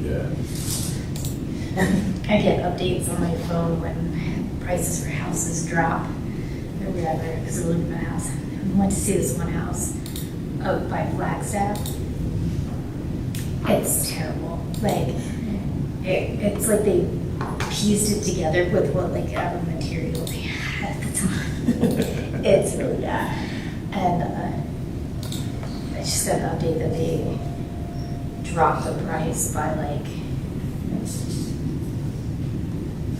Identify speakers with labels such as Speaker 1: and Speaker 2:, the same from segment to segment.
Speaker 1: Yeah.
Speaker 2: I get updates on my phone when prices for houses drop or whatever, because I live in my house. I went to see this one house out by Flagstaff. It's terrible. Like, it's like they pieced it together with what material they had at the time. It's really bad. And I just got an update that they dropped the price by like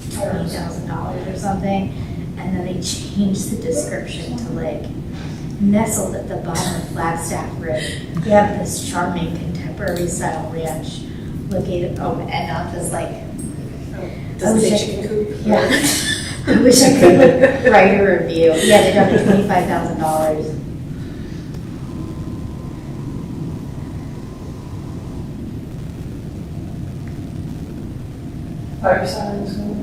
Speaker 2: $20,000 or something, and then they changed the description to like nestled at the bottom of Flagstaff Road. We have this charming contemporary style ranch located, and not this like.
Speaker 3: Does it say chicken coop?
Speaker 2: Yeah. I wish I could write a review. Yeah, they dropped it $25,000.
Speaker 4: Fire sirens going.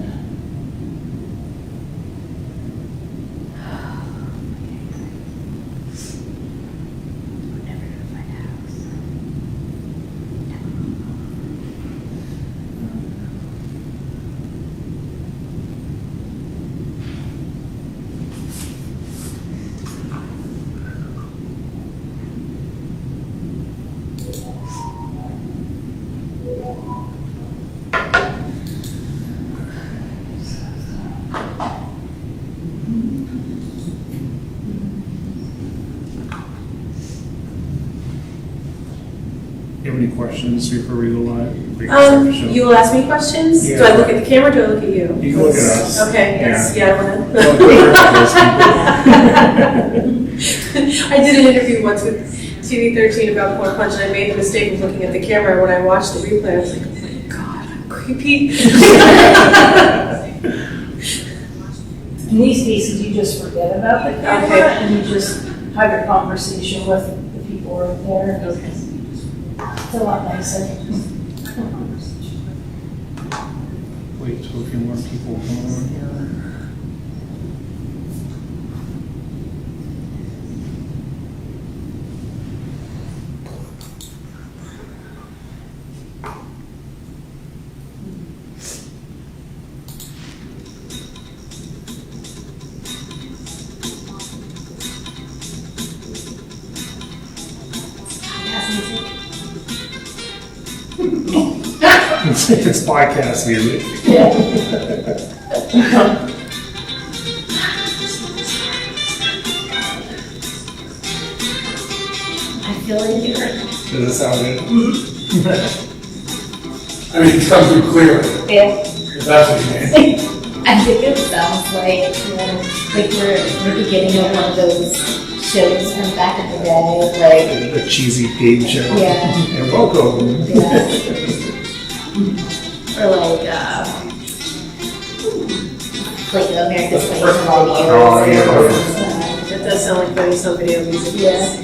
Speaker 2: We're never gonna find a house.
Speaker 1: You have any questions before we go live?
Speaker 3: You will ask me questions?
Speaker 1: Yeah.
Speaker 3: Do I look at the camera or do I look at you?
Speaker 1: You can look at us.
Speaker 3: Okay, yes, yeah, I wanna.
Speaker 1: Well,
Speaker 3: I did an interview once with TV13 about Polar Plunge, and I made the mistake of looking at the camera. When I watched the replay, I was like, oh my God, I'm creepy.
Speaker 4: In these cases, you just forget about the camera
Speaker 3: Okay.
Speaker 4: and you just have your conversation with the people right there.
Speaker 3: Okay.
Speaker 4: It's a lot nicer.
Speaker 1: wait till a few more people come on here. It's podcast music.
Speaker 2: I feel like you're.
Speaker 1: Does it sound good?
Speaker 5: I mean, it comes through clearly,
Speaker 2: Yeah.
Speaker 5: if that's what you mean.
Speaker 2: I think it sounds like we're beginning of one of those shows from back in the day, like
Speaker 1: The cheesy pig show.
Speaker 2: Yeah.
Speaker 1: And welcome.
Speaker 2: or like America's Funniest Videos.
Speaker 1: Oh, yeah.
Speaker 3: That does sound like playing some video music.
Speaker 2: Yeah.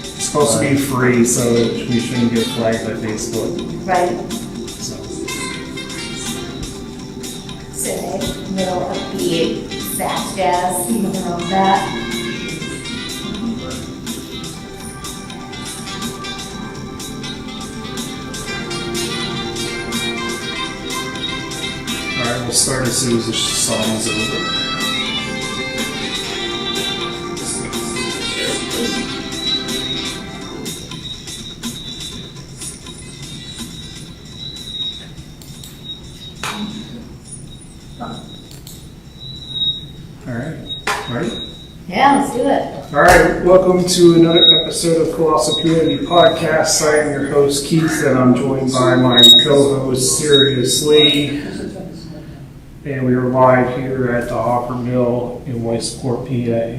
Speaker 1: It's supposed to be free, so we shouldn't get flagged by Facebook.
Speaker 2: Right.
Speaker 1: So.
Speaker 2: So little upbeat, fast jazz, nothing wrong with that.
Speaker 1: Alright, we'll start as soon as the song's over. Alright, ready?
Speaker 2: Yeah, let's do it.
Speaker 1: Alright, welcome to another episode of Colossal Community Podcast. I am your host, Keith, and I'm joined by my co-host, Sirius Lee. And we are live here at the Hopper Mill in Westport, PA.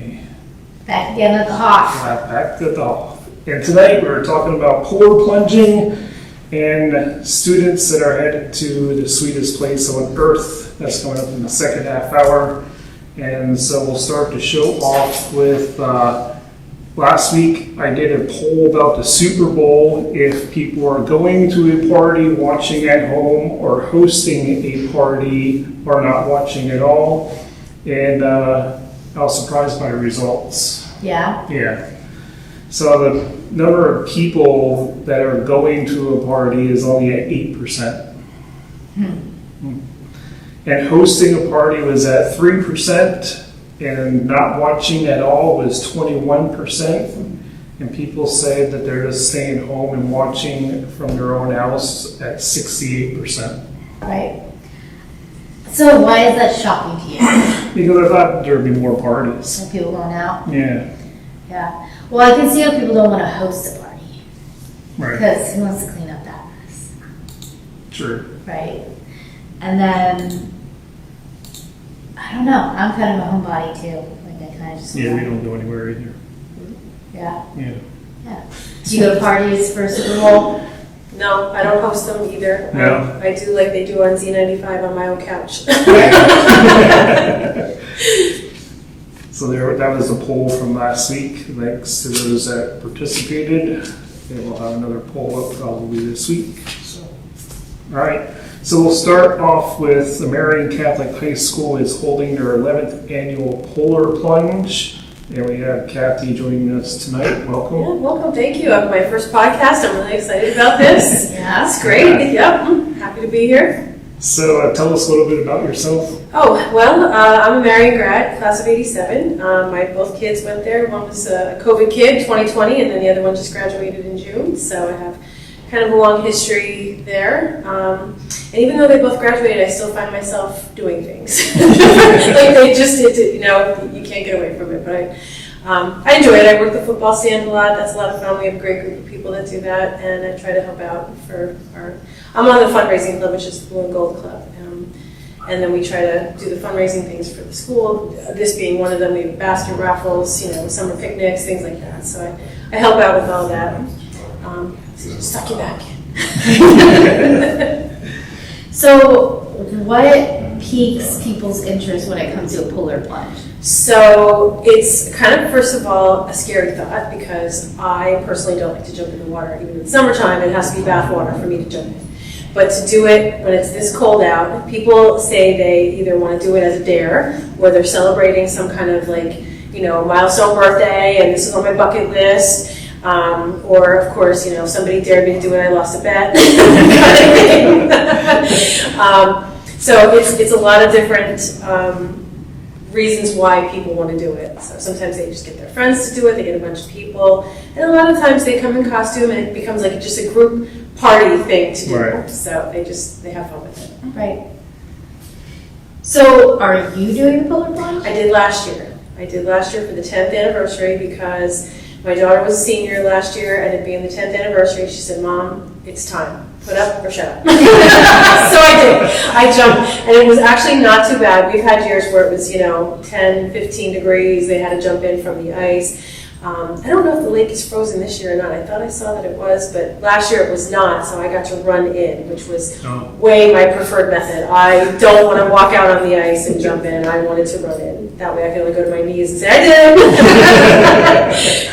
Speaker 2: Back again at the Hawk.
Speaker 1: Back to the Hop. And today we're talking about polar plunging and students that are headed to the sweetest place on earth. That's coming up in the second half hour. And so we'll start the show off with last week I did a poll about the Super Bowl, if people are going to a party, watching at home, or hosting a party, or not watching at all. And I was surprised by the results.
Speaker 2: Yeah.
Speaker 1: Yeah. So the number of people that are going to a party is only at 8%. And hosting a party was at 3%, and not watching at all was 21%. And people say that they're just staying home and watching from their own house at 68%.
Speaker 2: Right. So why is that shocking to you?
Speaker 1: Because I thought there'd be more parties.
Speaker 2: Like people going out?
Speaker 1: Yeah,
Speaker 2: Yeah. Well, I can see how people don't want to host a party.
Speaker 1: right,
Speaker 2: Because who wants to clean up that mess?
Speaker 1: sure.
Speaker 2: Right. And then, I don't know, I'm kind of a homebody too. Like I kind of just.
Speaker 1: Yeah, we don't go anywhere either.
Speaker 2: Yeah.
Speaker 1: Yeah.
Speaker 2: Yeah. Do you go to parties for Super Bowl?
Speaker 3: No, I don't host them either.
Speaker 1: No?
Speaker 3: I do like they do on Z95 on my own couch.
Speaker 1: So that was a poll from last week. Thanks to those that participated. And we'll have another poll up probably this week. So, all right. So we'll start off with the Marion Catholic High School is holding their 11th annual Polar Plunge. And we have Kathy joining us tonight. Welcome.
Speaker 3: Yeah, welcome, thank you. My first podcast, I'm really excited about this.
Speaker 2: Yeah.
Speaker 3: It's great, yep, happy to be here.
Speaker 1: So tell us a little bit about yourself.
Speaker 3: Oh, well, I'm a Marion grad, class of 87. My both kids went there. One was a COVID kid, 2020, and then the other one just graduated in June. So I have kind of a long history there. And even though they both graduated, I still find myself doing things. Like they just, you can't get away from it. But I enjoy it. I work the football stand a lot. That's a lot of fun. We have a great group of people that do that, and I try to help out for I'm on the fundraising club, which is the Blue and Gold Club. And then we try to do the fundraising things for the school. This being one of them, we have basket raffles, summer picnics, things like that. So I help out with all that. Suck you back in.
Speaker 2: So what piques people's interest when it comes to a polar plunge?
Speaker 3: So it's kind of, first of all, a scary thought because I personally don't like to jump in the water. Even in the summertime, it has to be bath water for me to jump in. But to do it when it's this cold out, people say they either want to do it as a dare or they're celebrating some kind of milestone birthday and this is on my bucket list. Or of course, somebody dared me to do it, I lost a bet. So it's a lot of different reasons why people want to do it. So sometimes they just get their friends to do it, they get a bunch of people, and a lot of times they come in costume and it becomes like just a group party thing to do.
Speaker 1: Right.
Speaker 3: So they have fun with it.
Speaker 2: Right. So are you doing the polar plunge?
Speaker 3: I did last year for the 10th anniversary because my daughter was a senior last year, and it being the 10th anniversary, she said, "Mom, it's time. Put up or shut up." So I did. I jumped, and it was actually not too bad. We've had years where it was, 10, 15 degrees. They had to jump in from the ice. I don't know if the lake is frozen this year or not. I thought I saw that it was, but last year it was not, so I got to run in, which was way my preferred method. I don't want to walk out on the ice and jump in. I wanted to run in. That way I could only go to my knees and say, I did!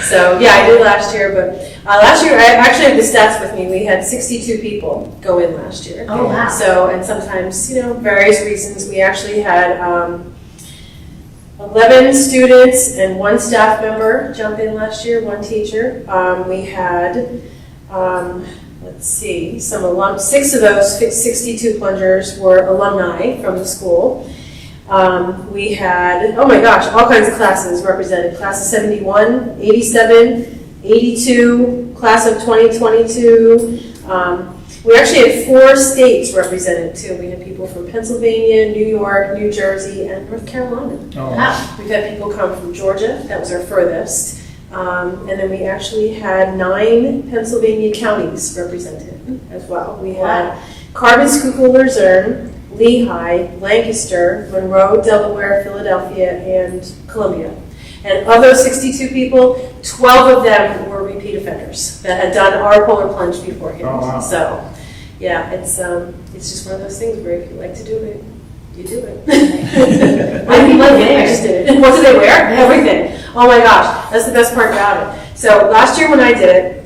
Speaker 3: So, yeah, I did last year, but last year, I actually have the stats with me. We had 62 people go in last year.
Speaker 2: Oh, wow.
Speaker 3: So, and sometimes, various reasons, we actually had 11 students and 1 staff member jump in last year, 1 teacher. We had, let's see, 6 of those 62 plungers were alumni from the school. We had, oh my gosh, all kinds of classes represented. Class of 71, 87, 82, class of 2022. We actually had 4 states represented too. We had people from Pennsylvania, New York, New Jersey, and North Carolina.
Speaker 1: Oh.
Speaker 2: Wow.
Speaker 3: We've had people come from Georgia. That was our furthest. And then we actually had 9 Pennsylvania counties represented as well. We had Carbon, Schuylkill, Luzerne, Lehigh, Lancaster, Monroe, Delaware, Philadelphia, and Columbia. And of those 62 people, 12 of them were repeat offenders that had done our polar plunge beforehand.
Speaker 1: Oh, wow.
Speaker 3: So, yeah, it's just one of those things where if you like to do it, you do it.
Speaker 2: What did people wear?
Speaker 3: I just did it. What did they wear? Everything. Oh my gosh, that's the best part about it. So last year when I did it,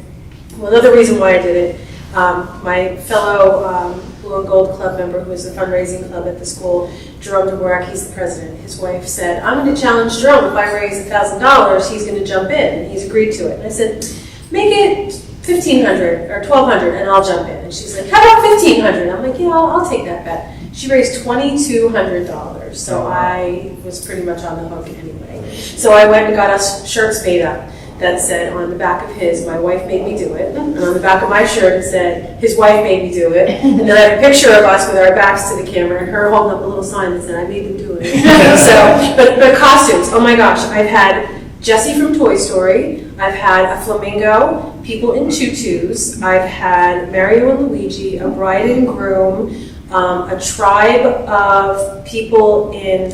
Speaker 3: well, another reason why I did it, my fellow Blue and Gold Club member who is a fundraising club at the school, Jerome Dvorak, he's the president. His wife said, I'm going to challenge Jerome. If I raise $1,000, he's going to jump in. And he's agreed to it. And I said, make it $1,500 or $1,200 and I'll jump in. And she's like, how about $1,500? I'm like, yeah, I'll take that bet. She raised $2,200, so I was pretty much on the hook anyway. So I went and got us shirts made up that said on the back of his, my wife made me do it. And on the back of my shirt it said, his wife made me do it. And then I have a picture of us with our backs to the camera and her holding up a little sign that said, I made them do it. So, but costumes, oh my gosh, I've had Jessie from Toy Story, I've had a flamingo, people in tutus, I've had Mario and Luigi, a bride and groom, a tribe of people in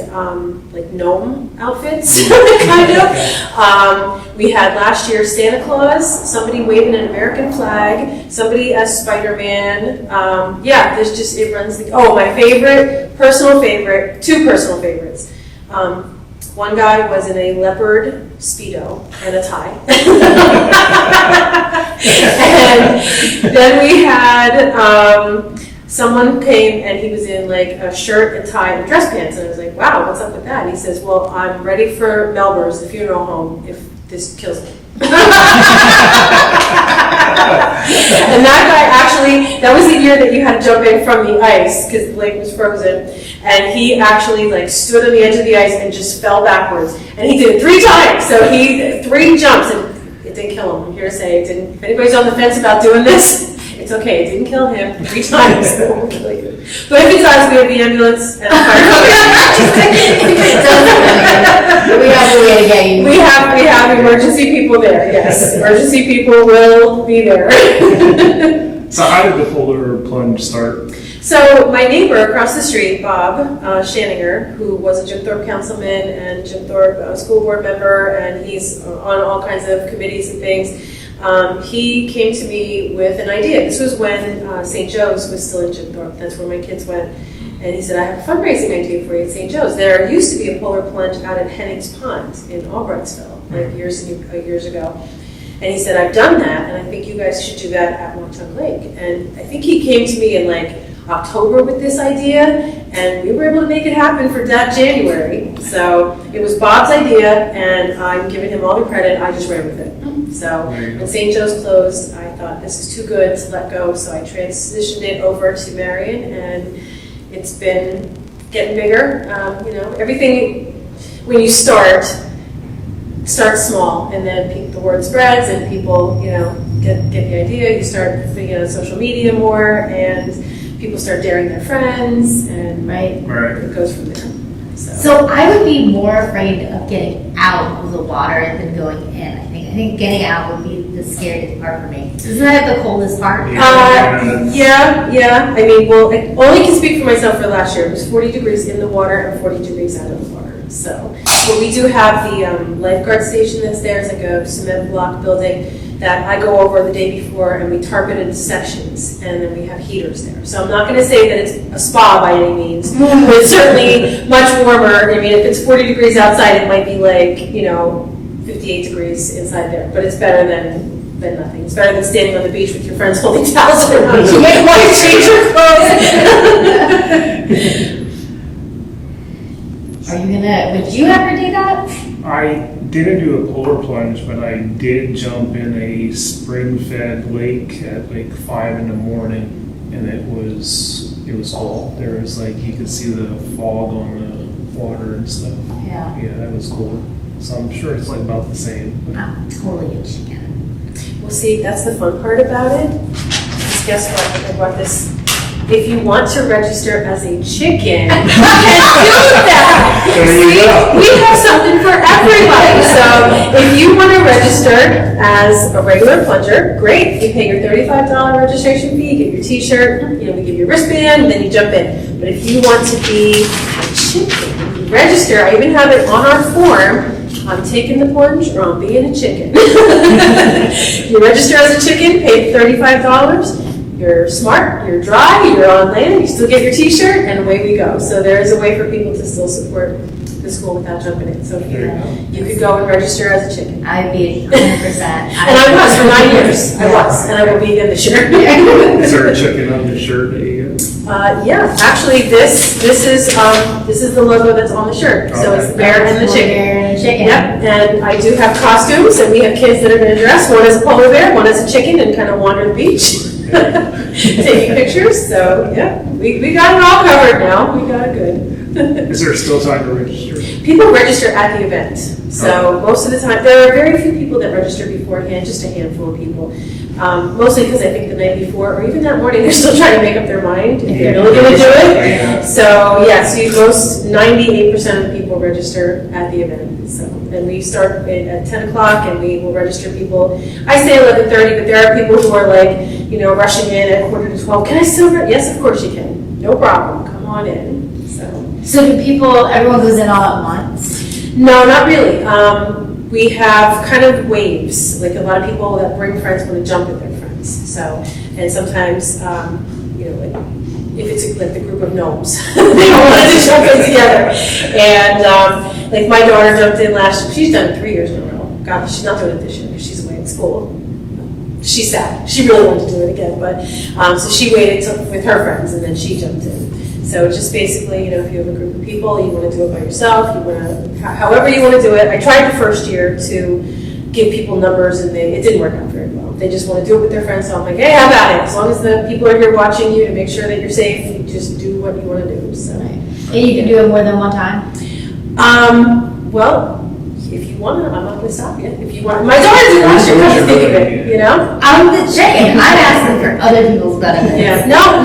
Speaker 3: like gnome outfits, kind of. We had last year Santa Claus, somebody waving an American flag, somebody as Spider-Man. Yeah, there's just, it runs the, oh, my favorite, personal favorite, two personal favorites. One guy was in a leopard Speedo and a tie. And then we had someone came and he was in like a shirt, a tie, and dress pants. And I was like, wow, what's up with that? And he says, well, I'm ready for Melbourne's, the funeral home, if this kills me. And that guy actually, that was the year that you had to jump in from the ice because the lake was frozen. And he actually like stood on the edge of the ice and just fell backwards. And he did it 3 times. So he, 3 jumps, and it didn't kill him. I'm here to say it didn't. If anybody's on the fence about doing this, it's okay. It didn't kill him 3 times. So it won't kill you. But if it does, we have the ambulance and the fire company.
Speaker 2: We have a way to get you.
Speaker 3: We have emergency people there. Yes, emergency people will be there.
Speaker 1: So how did the Polar Plunge start?
Speaker 3: So my neighbor across the street, Bob Shaninger, who was a Jim Thorpe councilman and Jim Thorpe school board member, and he's on all kinds of committees and things, he came to me with an idea. This was when St. Joe's was still in Jim Thorpe. That's where my kids went. And he said, I have a fundraising idea for you at St. Joe's. There used to be a Polar Plunge out at Hennig's Pond in Albrightsville, like years ago. And he said, I've done that, and I think you guys should do that at Montauk Lake. And I think he came to me in like October with this idea, and we were able to make it happen for that January. So it was Bob's idea, and I'm giving him all the credit. I just ran with it. So when St. Joe's closed, I thought this is too good to let go, so I transitioned it over to Marion, and it's been getting bigger. You know, everything, when you start small, and then the word spreads, and people, you know, get the idea. You start thinking on social media more, and people start daring their friends, and it goes from there.
Speaker 2: So I would be more afraid of getting out of the water than going in. I think getting out would be the scariest part for me. Isn't that the coldest part?
Speaker 3: Yeah. I mean, well, I only can speak for myself for last year. It was 40 degrees in the water and 40 degrees out of the water. So, but we do have the lifeguard station that's there. It's like a cement block building that I go over the day before, and we tarp it into sections, and then we have heaters there. So I'm not going to say that it's a spa by any means, but it's certainly much warmer. I mean, if it's 40 degrees outside, it might be like, you know, 58 degrees inside there, but it's better than nothing. It's better than standing on the beach with your friends holding towels around you. You might want to change your clothes.
Speaker 2: Would you ever do that?
Speaker 1: I didn't do a polar plunge, but I did jump in a spring-fed lake at like 5 in the morning, and it was cool. There was like, you could see the fog on the water and stuff.
Speaker 2: Yeah.
Speaker 1: Yeah, that was cool. So I'm sure it's like about the same.
Speaker 2: I'm totally a chicken.
Speaker 3: Well, see, that's the fun part about it. Because guess what? I brought this. If you want to register as a chicken, you can do that. See, we have something for everybody. So if you want to register as a regular plunger, great. You pay your $35 registration fee, get your t-shirt, you know, we give you a wristband, and then you jump in. But if you want to be a chicken, you register. I even have it on our form. I'm taking the plunge, or I'm being a chicken. You register as a chicken, pay $35. You're smart, you're dry, you're on land, you still get your t-shirt, and away we go. So there is a way for people to still support the school without jumping in. So you could go and register as a chicken.
Speaker 2: I'd be 100%.
Speaker 3: And I was for 9 years. I was, and I will be again this year.
Speaker 1: Is there a chicken on the shirt that you get?
Speaker 3: Yeah, actually, this is the logo that's on the shirt. So it's the bear and the chicken.
Speaker 2: Bear and a chicken.
Speaker 3: Yep, and I do have costumes, and we have kids that are going to dress. One is a polar bear, one is a chicken, and kind of wander the beach, taking pictures. So yeah, we got it all covered now. We got it good.
Speaker 1: Is there still time to register?
Speaker 3: People register at the event. So most of the time, there are very few people that register beforehand, just a handful of people. Mostly because I think the night before, or even that morning, they're still trying to make up their mind if they're really going to do it. So yes, most 98% of the people register at the event. So, and we start at 10 o'clock, and we will register people. I say 11:30, but there are people who are like, rushing in at 11:45. Can I still? Yes, of course you can. No problem. Come on in.
Speaker 2: So do everyone goes in all at once?
Speaker 3: No, not really. We have kind of waves. Like a lot of people that bring friends want to jump with their friends. So, and sometimes, like if it's like the group of gnomes, they all want to jump in together. And like my daughter jumped in last year. She's done it 3 years in a row. God, she's not doing it this year because she's away at school. She's sad. She really wanted to do it again, but so she waited with her friends and then she jumped in. So just basically, if you have a group of people, you want to do it by yourself, you want to, however you want to do it. I tried the first year to give people numbers, and it didn't work out very well. They just want to do it with their friends, so I'm like, hey, how about it? As long as the people are here watching you to make sure that you're safe, you just do what you want to do. So,
Speaker 2: And you can do it more than one time?
Speaker 3: Well, if you want to, I'm not going to stop you. If you want, my daughter did last year, come to think of it,
Speaker 2: I'm the chicken. I'm asking for other people's benefits.
Speaker 3: Yeah, no,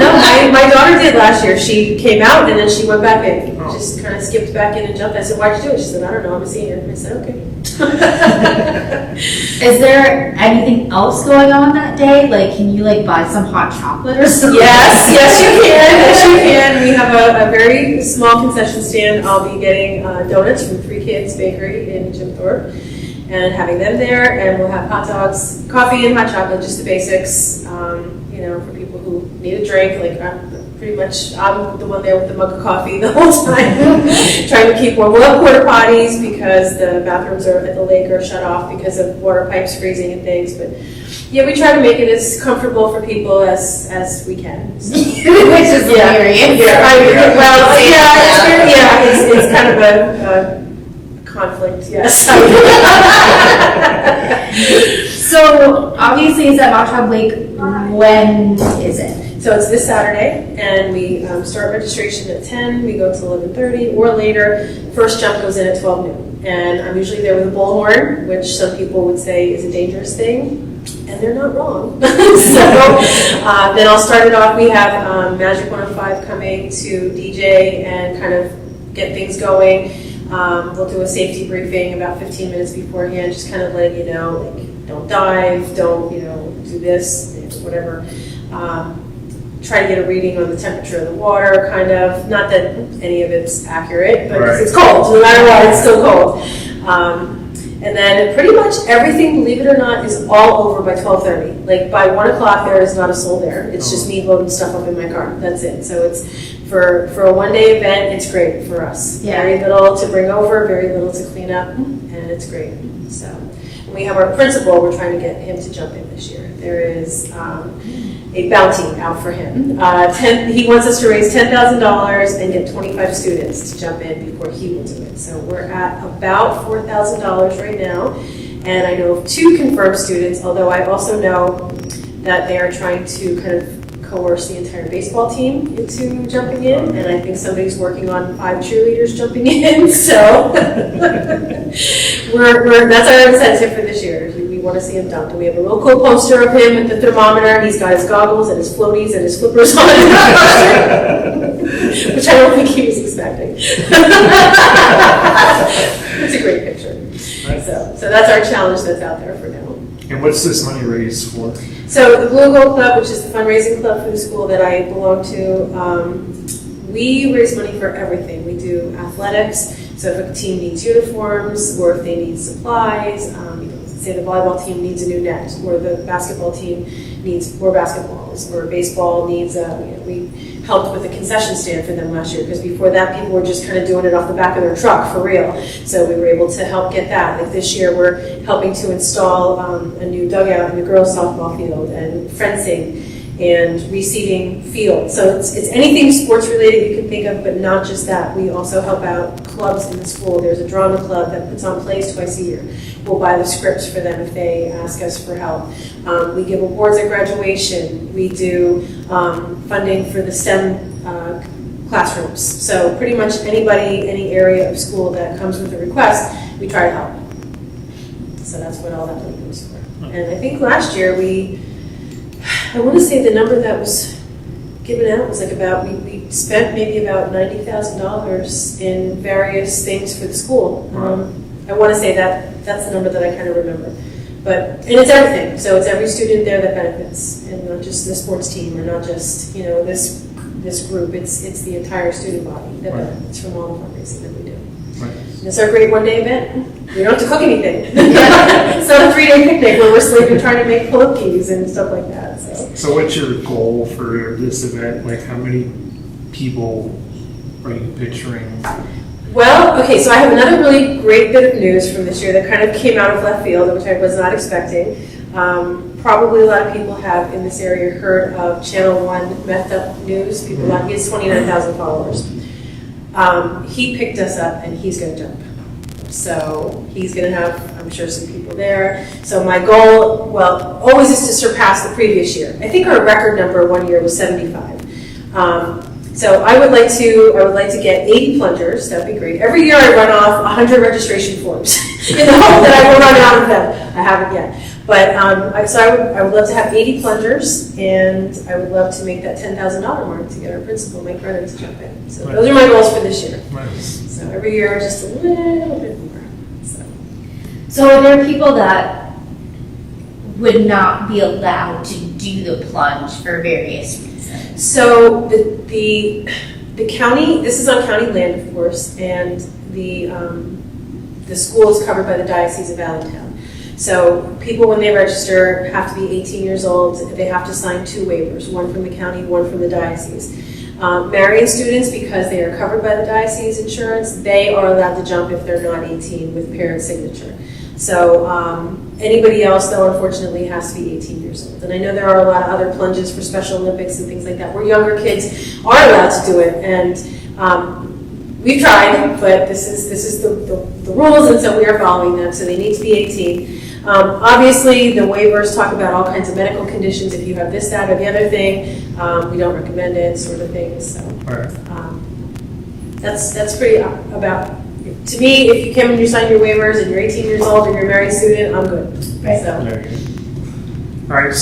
Speaker 3: my daughter did last year. She came out and then she went back in. Just kind of skipped back in and jumped. I said, why'd you do it? She said, I don't know, I'm a senior. I said, okay.
Speaker 2: Is there anything else going on that day? Like, can you buy some hot chocolate or something?
Speaker 3: Yes, you can. Yes, you can. We have a very small concession stand. I'll be getting donuts from 3 Kids Bakery in Jim Thorpe and having them there. And we'll have hot dogs, coffee, and hot chocolate, just the basics, for people who need a drink. Like, I'm the one there with the mug of coffee the whole time, trying to keep warm. We'll have porta potties because the bathrooms at the lake are shut off because of water pipes freezing and things. But yeah, we try to make it as comfortable for people as we can. So.
Speaker 2: Which is hilarious.
Speaker 3: It's kind of a conflict, yes.
Speaker 2: So obviously it's at Mount Lake. When is it?
Speaker 3: So it's this Saturday, and we start registration at 10. We go to 11:30 or later. First jump goes in at 12 noon, and I'm usually there with a bullhorn, which some people would say is a dangerous thing, and they're not wrong. Then I'll start it off. We have Magic 105 coming to DJ and kind of get things going. We'll do a safety briefing about 15 minutes beforehand, just kind of letting you know, don't dive, don't, do this, whatever. Try to get a reading on the temperature of the water, kind of. Not that any of it's accurate, but It's cold. No matter what, it's still cold. And then pretty much everything, believe it or not, is all over by 12:30. Like by 1 o'clock, there is not a soul there. It's just me loading stuff up in my car. That's it. So it's for a one-day event. It's great for us.
Speaker 2: Yeah.
Speaker 3: Very little to bring over, very little to clean up, and it's great. So we have our principal. We're trying to get him to jump in this year. There is a bounty out for him. He wants us to raise $10,000 and get 25 students to jump in before he will do it. So we're at about $4,000 right now, and I know of 2 confirmed students, although I also know that they are trying to kind of coerce the entire baseball team into jumping in, and I think somebody's working on 5 cheerleaders jumping in, so that's our incentive for this year. We want to see him dunk. And we have a real cool poster of him with the thermometer. He's got his goggles and his floaties and his flippers on, which I don't think he was expecting. It's a great picture. So that's our challenge that's out there for now.
Speaker 1: And what's this money raised for?
Speaker 3: So the Blue Gold Club, which is the fundraising club for the school that I belong to, we raise money for everything. We do athletics. So if a team needs uniforms, or if they need supplies, say the volleyball team needs a new net, or the basketball team needs more basketballs, or baseball needs we helped with a concession stand for them last year, because before that people were just kind of doing it off the back of their truck for real. So we were able to help get that. Like this year we're helping to install a new dugout in the girls softball field and fencing and reseeding fields. So it's anything sports related you can think of, but not just that. We also help out clubs in the school. There's a drama club that puts on plays twice a year. We'll buy the scripts for them if they ask us for help. We give awards at graduation. We do funding for the STEM classrooms. So pretty much anybody, any area of school that comes with a request, we try to help. So that's what all that money goes for. And I think last year I want to say the number that was given out was like we spent maybe about $90,000 in various things for the school. I want to say that's the number that I kind of remember. And it's everything. So it's every student there that benefits, and not just the sports team, or not just this group. It's the entire student body that benefits from all the fundraising that we do.
Speaker 1: Right.
Speaker 3: And it's our great one-day event. We don't have to cook anything. It's not a 3-day picnic where we're sleeping trying to make cookies and stuff like that.
Speaker 1: So what's your goal for this event? Like, how many people are you picturing?
Speaker 3: Well, okay, so I have another really great bit of news from this year that kind of came out of left field, which I was not expecting. Probably a lot of people have in this area heard of Channel 1 Meth Up News. He has 29,000 followers. He picked us up and he's going to jump. So he's going to have, I'm sure, some people there. So my goal, always is to surpass the previous year. I think our record number one year was 75. So I would like to get 80 plungers. That'd be great. Every year I run off 100 registration forms in the hope that I will run out of them. I haven't yet. But I would love to have 80 plungers, and I would love to make that $10,000 mark to get our principal, Mike Brennan, to jump in. So those are my goals for this year.
Speaker 1: Nice.
Speaker 3: So every year just a little bit more.
Speaker 2: So are there people that would not be allowed to do the plunge for various reasons?
Speaker 3: So the county, this is on county land, of course, and the school is covered by the Diocese of Allentown. So people, when they register, have to be 18 years old. They have to sign 2 waivers, one from the county, one from the diocese. Marian students, because they are covered by the diocese insurance, they are allowed to jump if they're not 18 with parent signature. So anybody else, though, unfortunately, has to be 18 years old. And I know there are a lot of other plunges for Special Olympics and things like that, where younger kids are allowed to do it. And we've tried, but this is the rules, and so we are following them. So they need to be 18. Obviously, the waivers talk about all kinds of medical conditions. If you have this, that, or the other thing, we don't recommend it, sort of thing. So that's pretty about. To me, if you come and you sign your waivers and you're 18 years old and you're a married student, I'm good.
Speaker 2: Right.
Speaker 3: So.
Speaker 1: All right,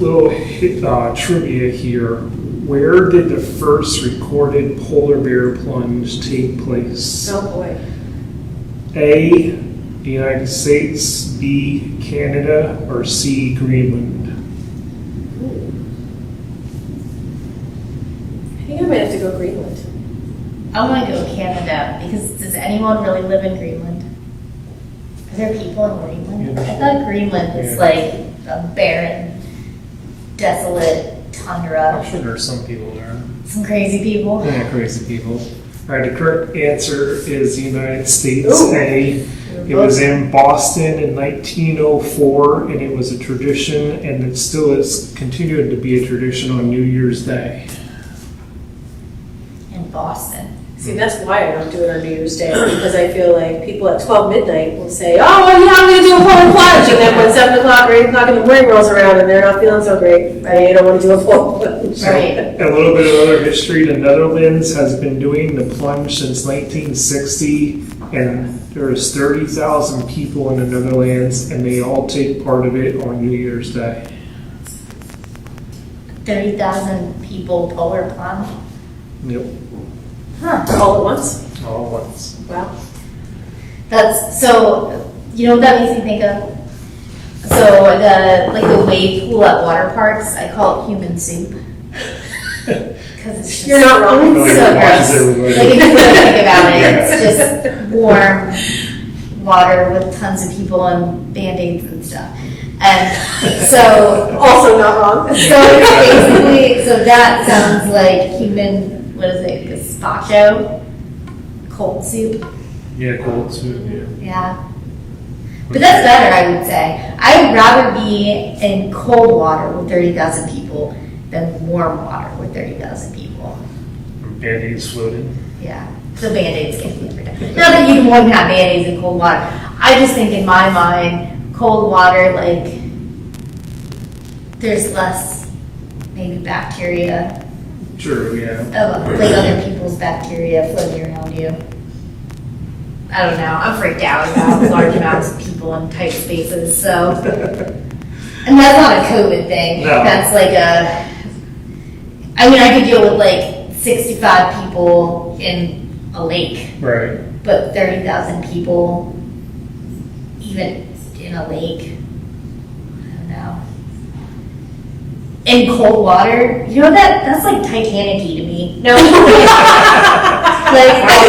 Speaker 1: little trivia here. Where did the first recorded polar bear plunge take place?
Speaker 3: Oh boy.
Speaker 1: A, the United States, B, Canada, or C, Greenland?
Speaker 3: I think I might have to go Greenland.
Speaker 2: I want to go Canada, because does anyone really live in Greenland? Are there people in Greenland? I thought Greenland was like a barren, desolate tundra.
Speaker 1: I'm sure there's some people there.
Speaker 2: Some crazy people.
Speaker 1: Yeah, crazy people. All right, the correct answer is the United States.
Speaker 3: Ooh.
Speaker 1: A. It was in Boston in 1904, and it was a tradition, and it still is continuing to be a tradition on New Year's Day.
Speaker 2: In Boston.
Speaker 3: See, that's why I don't do it on New Year's Day, because I feel like people at 12 midnight will say, oh, well, yeah, I'm going to do a polar plunge, and then when 7 o'clock or 8 o'clock in the morning rolls around and they're not feeling so great, they don't want to do a polar plunge.
Speaker 2: Right.
Speaker 1: A little bit of other history. The Netherlands has been doing the plunge since 1960, and there's 30,000 people in the Netherlands, and they all take part of it on New Year's Day.
Speaker 2: 30,000 people polar plunge?
Speaker 1: Yep,
Speaker 2: Huh.
Speaker 3: All at once?
Speaker 1: all at once.
Speaker 3: Wow.
Speaker 2: That's, so, you know what that makes me think of? So the wave pool at water parks, I call it human soup. Because it's just,
Speaker 3: You're not wrong.
Speaker 2: it's so gross. Like if you really think about it, it's just warm water with tons of people and Band-Aids and stuff. And so,
Speaker 3: Also not wrong.
Speaker 2: so it's basically, so that sounds like human, what is it, gazpacho? Cold soup?
Speaker 1: Yeah, cold soup, yeah.
Speaker 2: Yeah. But that's better, I would say. I'd rather be in cold water with 30,000 people than warm water with 30,000 people.
Speaker 1: Band-Aids floating.
Speaker 2: Yeah, so Band-Aids can be protected. Not that you wouldn't have Band-Aids in cold water. I just think in my mind, cold water, like, there's less maybe bacteria,
Speaker 1: True, yeah.
Speaker 2: like other people's bacteria floating around you. I don't know. I'm freaked out about large amounts of people in tight spaces, so. And that's not a COVID thing.
Speaker 1: No.
Speaker 2: That's like I mean, I could deal with like 65 people in a lake,
Speaker 1: Right.
Speaker 2: but 30,000 people, even in a lake, I don't know. In cold water, you know that's like Titanic-y to me. No. Like,
Speaker 3: That's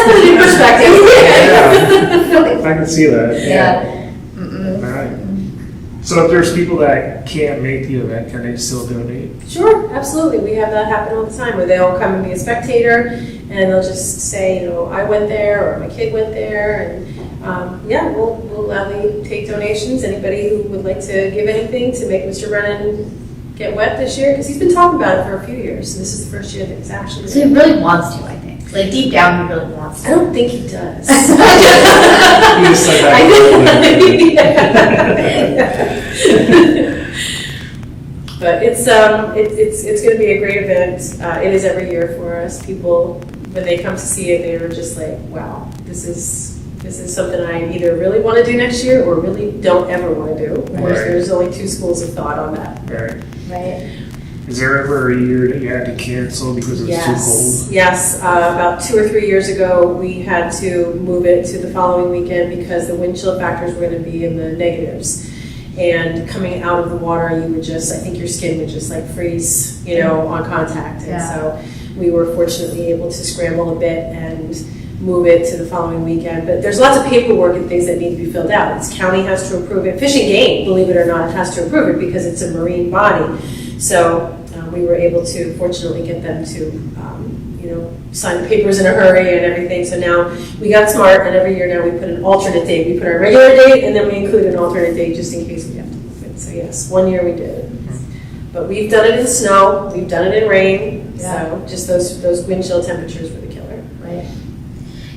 Speaker 3: put it in perspective.
Speaker 1: I can see that.
Speaker 2: yeah.
Speaker 1: All right. So if there's people that can't make the event, can they still donate?
Speaker 3: Sure, absolutely. We have that happen all the time where they'll come and be a spectator and they'll just say, you know, I went there or my kid went there. And yeah, we'll gladly take donations. Anybody who would like to give anything to make Mr. Brennan get wet this year, because he's been talking about it for a few years. And this is the first year that he's actually.
Speaker 2: So he really wants to, I think. Like deep down, he really wants
Speaker 3: I
Speaker 2: to.
Speaker 3: don't think he does.
Speaker 1: You just said
Speaker 3: But it's going to be a great event. It is every year for us. People, when they come to see it, they are just like, wow, this is something I either really want to do next year or really don't ever want to do.
Speaker 1: Right.
Speaker 3: There's only two schools of thought on that.
Speaker 1: Right.
Speaker 2: Right.
Speaker 1: Is there ever a year that you had to cancel because it was too cold?
Speaker 3: Yes. About 2 or 3 years ago, we had to move it to the following weekend because the wind chill factors were going to be in the negatives. And coming out of the water, you would just, I think your skin would just like freeze, you know, on contact. And so we were fortunately able to scramble a bit and move it to the following weekend. But there's lots of paperwork and things that need to be filled out. This county has to approve it. Fish and Game, believe it or not, has to approve it because it's a marine body. So we were able to fortunately get them to, sign the papers in a hurry and everything. So now we got smart, and every year now we put an alternate date. We put our regular date, and then we include an alternate date just in case we have to move it. So yes, 1 year we did it. But we've done it in snow, we've done it in rain. So just those wind chill temperatures were the killer.
Speaker 2: Right.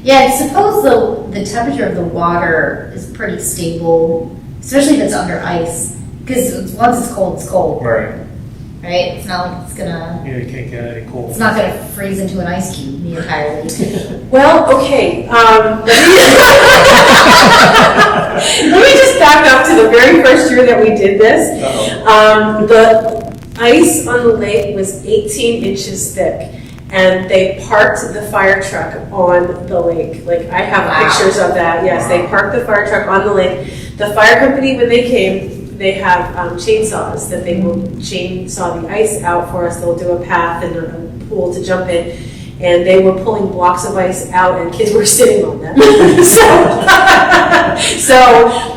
Speaker 2: Yeah, I suppose the temperature of the water is pretty stable, especially if it's under ice. Because once it's cold,
Speaker 1: Right.
Speaker 2: right? It's not like it's gonna.
Speaker 1: Yeah, you can't get any cold.
Speaker 2: It's not gonna freeze into an ice cube the entire week.
Speaker 3: Well, okay. Let me just back up to the very first year that we did this. The ice on the lake was 18 inches thick, and they parked the fire truck on the lake. Like, I have pictures of that. Yes, they parked the fire truck on the lake. The fire company, when they came, they have chainsaws that they will chainsaw the ice out for us. They'll do a path and a pool to jump in. And they were pulling blocks of ice out, and kids were sitting on them. so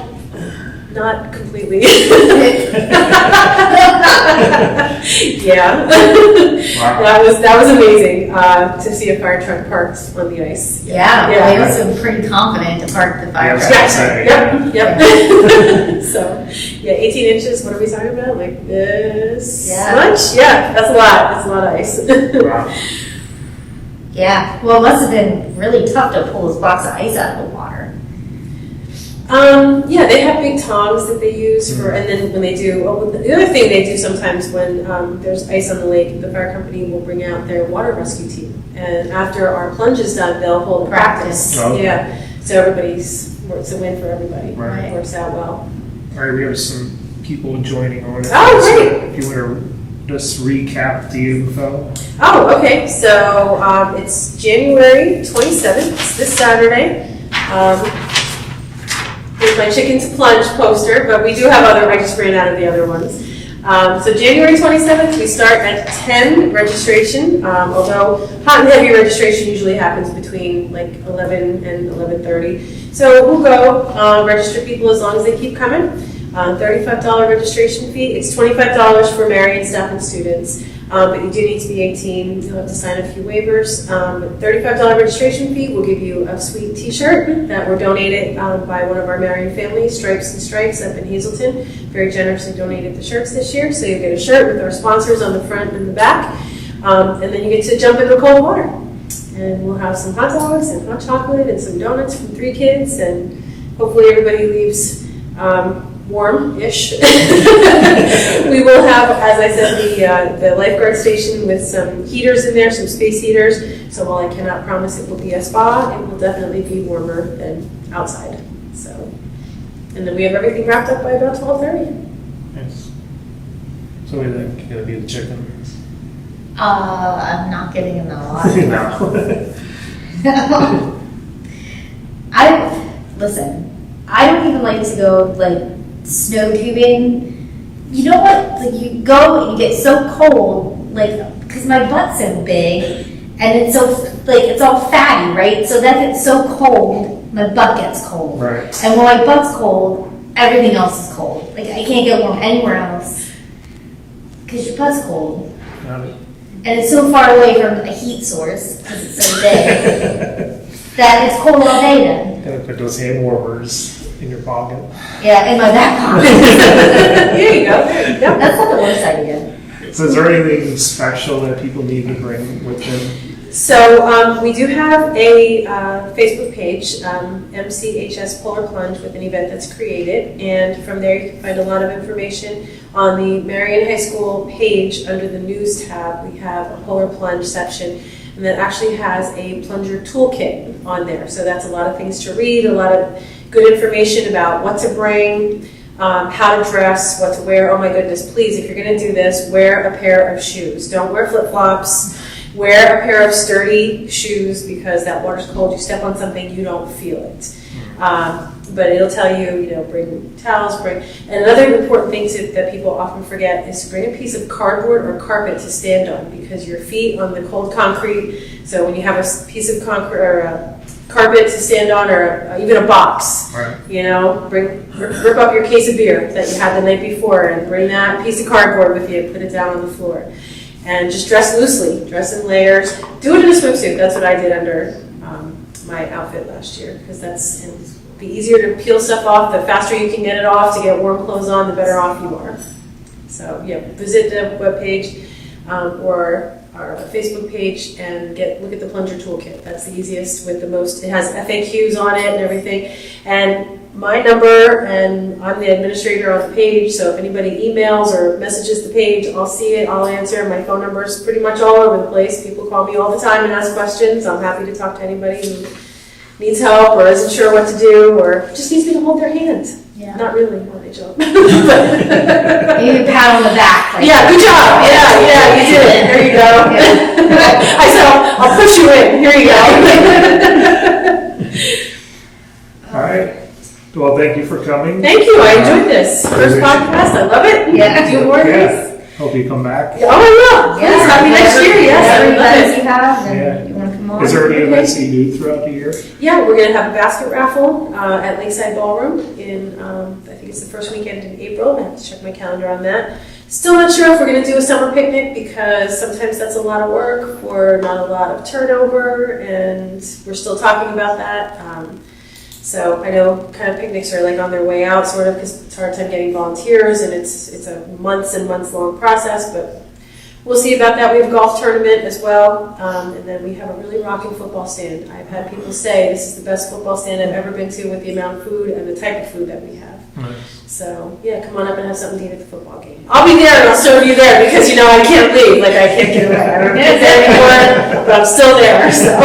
Speaker 3: not completely. Yeah.
Speaker 1: Wow.
Speaker 3: That was amazing to see a fire truck parked on the ice.
Speaker 2: Yeah, well, they must have been pretty confident to park the fire truck.
Speaker 3: Yep. So, yeah, 18 inches. What are we talking about? Like this much? Yeah, that's a lot. That's a lot of ice.
Speaker 1: Wow.
Speaker 2: Yeah, well, it must have been really tough to pull those blocks of ice out of the water.
Speaker 3: Yeah, they have big tongs that they use for, and then when they do, the other thing they do sometimes when there's ice on the lake, the fire company will bring out their water rescue team. And after our plunge is done, they'll hold a practice.
Speaker 1: Oh.
Speaker 3: Yeah, so it's a win for everybody.
Speaker 1: Right.
Speaker 3: It works out well.
Speaker 1: All right, we have some people joining on it.
Speaker 3: Oh, great.
Speaker 1: If you want to just recap the info.
Speaker 3: Oh, okay. So it's January 27th. It's this Saturday. Here's my chicken to plunge poster, but we do have other. I just ran out of the other ones. So January 27th, we start at 10 registration. Although hot and heavy registration usually happens between like 11 and 11:30. So we'll go register people as long as they keep coming. $35 registration fee. It's $25 for Marion staff and students. But you do need to be 18. You'll have to sign a few waivers. $35 registration fee will give you a sweet t-shirt that were donated by one of our Marion families, Stripes and Stripes up in Hazelton. Very generously donated the shirts this year. So you get a shirt with our sponsors on the front and the back. And then you get to jump in the cold water. And we'll have some hot dogs and hot chocolate and some donuts from 3 kids. And hopefully everybody leaves warm-ish. We will have, as I said, the lifeguard station with some heaters in there, some space heaters. So while I cannot promise it will be a spa, it will definitely be warmer than outside. So, and then we have everything wrapped up by about 12:30.
Speaker 1: Nice. So we think gonna be the chicken.
Speaker 2: I'm not getting in the water.
Speaker 1: No.
Speaker 2: Listen, I don't even like to go like snow tubing. You know what? Like you go and you get so cold, like because my butt's so big and it's so like it's all fatty, right? So that gets so cold, my butt gets cold.
Speaker 1: Right.
Speaker 2: And when my butt's cold, everything else is cold. Like I can't get warm anywhere else because your butt's cold.
Speaker 1: Got it.
Speaker 2: And it's so far away from a heat source because it's so big that it's cold all day then.
Speaker 1: Gotta put those hand warmers in your pocket.
Speaker 2: Yeah, in my back pocket.
Speaker 3: There you go. There you go.
Speaker 2: That's not the worst idea.
Speaker 1: So is there anything special that people need to bring with them?
Speaker 3: So we do have a Facebook page, MCHS Polar Plunge, with an event that's created. And from there you can find a lot of information. On the Marion High School page, under the News tab, we have a Polar Plunge section. And that actually has a plunger toolkit on there. So that's a lot of things to read, a lot of good information about what to bring, how to dress, what to wear. Oh my goodness, please, if you're going to do this, wear a pair of shoes. Don't wear flip-flops. Wear a pair of sturdy shoes because that water's cold. You step on something, you don't feel it. But it'll tell you, bring towels, and another important thing that people often forget is to bring a piece of cardboard or carpet to stand on because your feet on the cold concrete, so when you have a piece of concrete or a carpet to stand on or even a box,
Speaker 1: Right.
Speaker 3: rip up your case of beer that you had the night before and bring that piece of cardboard with you, put it down on the floor. And just dress loosely, dress in layers. Do it in a swimsuit. That's what I did under my outfit last year because it'll be easier to peel stuff off. The faster you can get it off to get warm clothes on, the better off you are. So yeah, visit the webpage or our Facebook page and look at the plunger toolkit. That's the easiest with the most. It has FAQs on it and everything. And my number, and I'm the administrator on the page, so if anybody emails or messages the page, I'll see it, I'll answer. My phone number is pretty much all over the place. People call me all the time and ask questions. I'm happy to talk to anybody who needs help or isn't sure what to do or just needs me to hold their hand.
Speaker 2: Yeah.
Speaker 3: Not really on my job.
Speaker 2: You can pat on the back. Like,
Speaker 3: Yeah, good job. Yeah, you did it. There you go. I said, I'll push you in. Here you go.
Speaker 1: All right. Well, thank you for coming.
Speaker 3: Thank you. I enjoyed this. First podcast. I love it.
Speaker 2: Yeah.
Speaker 3: Do more of these.
Speaker 1: Yeah. Hope you come back.
Speaker 3: Oh, yeah. Please, happy next year. Yes, I
Speaker 2: Whatever
Speaker 3: would love
Speaker 2: events
Speaker 3: it.
Speaker 2: you have, and
Speaker 1: Yeah.
Speaker 2: you want to come on.
Speaker 1: Is there any events you do throughout the year?
Speaker 3: Yeah, we're going to have a basket raffle at Lakeside Ballroom in, I think it's the first weekend in April. I have to check my calendar on that. Still not sure if we're going to do a summer picnic because sometimes that's a lot of work for not a lot of turnover, and we're still talking about that. So I know kind of picnics are like on their way out, sort of, because it's a hard time getting volunteers, and it's a months and months long process, but we'll see about that. We have a golf tournament as well, and then we have a really rocking football stand. I've had people say this is the best football stand I've ever been to with the amount of food and the type of food that we have.
Speaker 1: Nice.
Speaker 3: So yeah, come on up and have something to eat at the football game. I'll be there and I'll serve you there because I can't leave. Like I can't get away. I don't get there anymore, but I'm still there. So.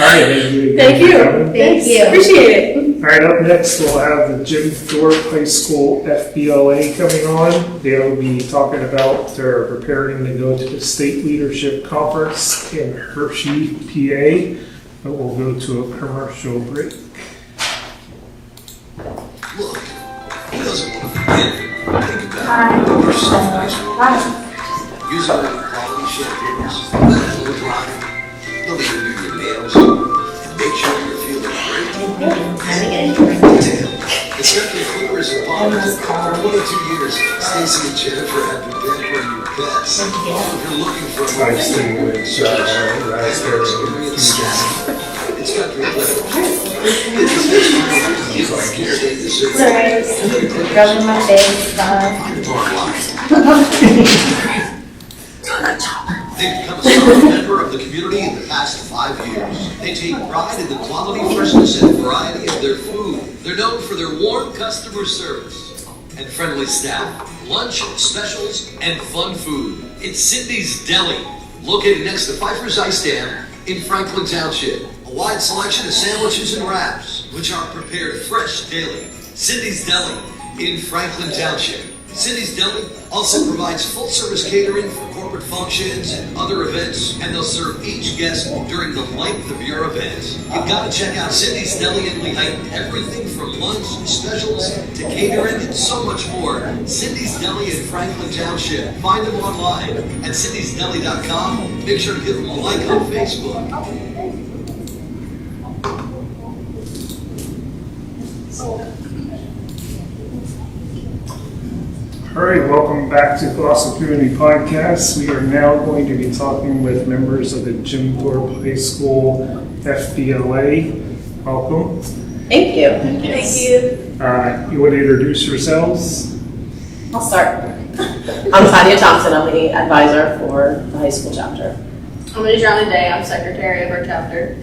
Speaker 1: All right. Thank you.
Speaker 3: Thank you.
Speaker 2: Thank
Speaker 3: Thanks.
Speaker 2: you.
Speaker 3: Appreciate it.
Speaker 1: All right, up next we'll have the Jim Thorpe High School FBLA coming on. They'll be talking about their preparing to go to the State Leadership Conference in Hershey, PA. But we'll go to a commercial break.
Speaker 6: Look, he doesn't want to forget. Think about it. You're so nice. Use our quality shampoos. Let it dry. They'll even do your nails. And make sure you're feeling great. Detail. It's got the flippers and poppers. For 1 or 2 years, Stacy and Jennifer have been pampering you bets. If you're looking for a
Speaker 1: Iced tea with raspberry
Speaker 6: it's country flavor.
Speaker 2: Sorry, rubbing my face,
Speaker 6: They've become a solid member of the community in the past 5 years. They take pride in the quality, freshness, and variety of their food. They're known for their warm customer service and friendly staff, lunch specials, and fun food. It's Cindy's Deli, located next to Pfeiffer's Ice Dam in Franklin Township. A wide selection of sandwiches and wraps, which are prepared fresh daily. Cindy's Deli in Franklin Township. Cindy's Deli also provides full-service catering for corporate functions and other events, and they'll serve each guest during the length of your event. You've got to check out Cindy's Deli in Lehigh. Everything from lunch, specials, to catering, and so much more. Cindy's Deli in Franklin Township. Find them online at cindysdeli.com. Make sure to give them a like on Facebook.
Speaker 1: All right, welcome back to Colossal Community Podcast. We are now going to be talking with members of the Jim Thorpe High School FBLA. Welcome.
Speaker 3: Thank you.
Speaker 2: Thank you.
Speaker 1: You want to introduce yourselves?
Speaker 3: I'll start. I'm Tanya Thompson. I'm the advisor for the high school chapter.
Speaker 7: I'm Adriana Day. I'm secretary of our chapter.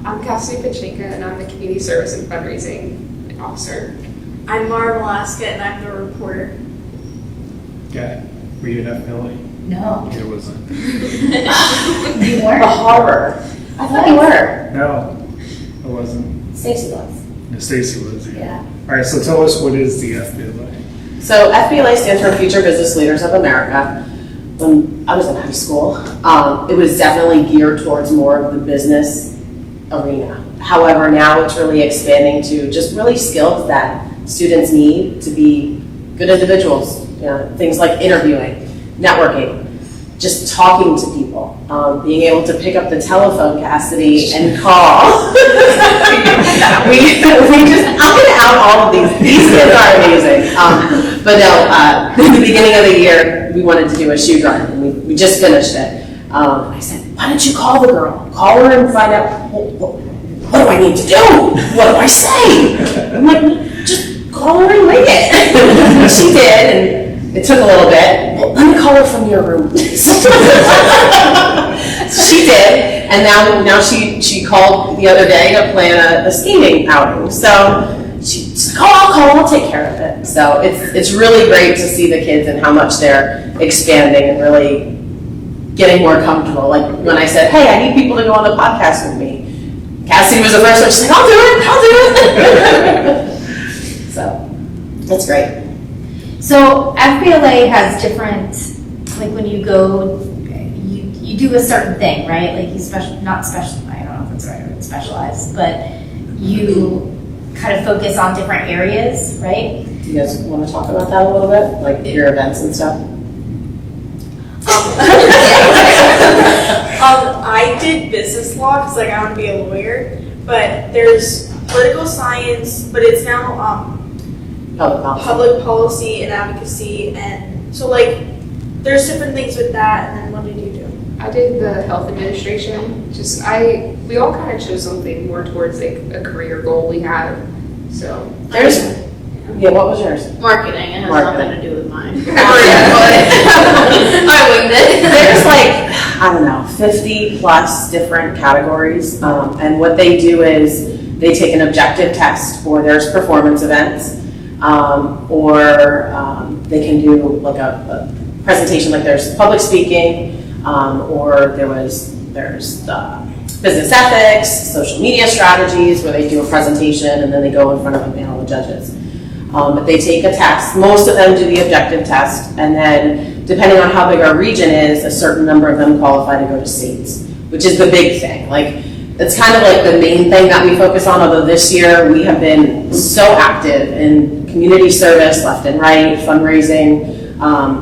Speaker 8: I'm Cassidy Pachinka, and I'm the community service and fundraising officer.
Speaker 7: I'm Mara Velasquez, and I'm the reporter.
Speaker 1: Yeah. Were you an FBLA?
Speaker 2: No.
Speaker 1: It wasn't.
Speaker 2: You weren't?
Speaker 3: The horror. I thought you were.
Speaker 1: No, it wasn't.
Speaker 3: Stacy was.
Speaker 1: No, Stacy was.
Speaker 2: Yeah.
Speaker 1: All right, so tell us, what is the FBLA?
Speaker 3: So FBLA stands for Future Business Leaders of America. When I was in high school, it was definitely geared towards more of the business arena. However, now it's really expanding to just really skills that students need to be good individuals. You know, things like interviewing, networking, just talking to people, being able to pick up the telephone, Cassidy, and call. we just, I'm going to out all of these. These kids are amazing. But no, in the beginning of the year, we wanted to do a shoe drive, and we just finished it. I said, why don't you call the girl? Call her and find out, what do I need to do? What do I say? I'm like, just call her and ring it. She did, and it took a little bit. Well, let me call her from your room. She did, and now she called the other day to plan a skating outing. So she's like, I'll take care of it. So it's really great to see the kids and how much they're expanding and really getting more comfortable. Like when I said, hey, I need people to go on the podcast with me. Cassie was the first one. She's like, I'll do it. So that's great.
Speaker 2: So FBLA has different, like when you go, you do a certain thing, right? Like you not special, I don't know if that's the right word, specialized, but you kind of focus on different areas, right?
Speaker 3: Do you guys want to talk about that a little bit? Like your events and stuff?
Speaker 7: I did business law because I want to be a lawyer, but there's political science, but it's now public policy and advocacy, and so like there's different things with that. And then what did you do?
Speaker 8: I did the health administration. We all kind of chose something more towards like a career goal we had. So
Speaker 3: Yeah, what was yours?
Speaker 7: Marketing. It has nothing to do with mine.
Speaker 2: I winged it.
Speaker 3: There's like, I don't know, 50 plus different categories. And what they do is they take an objective test for their performance events, or they can do like a presentation, like there's public speaking, or there's business ethics, social media strategies, where they do a presentation and then they go in front of a panel of judges. But they take a test. Most of them do the objective test, and then depending on how big our region is, a certain number of them qualify to go to states, which is the big thing. Like, it's kind of like the main thing that we focus on, although this year we have been so active in community service, left and right, fundraising.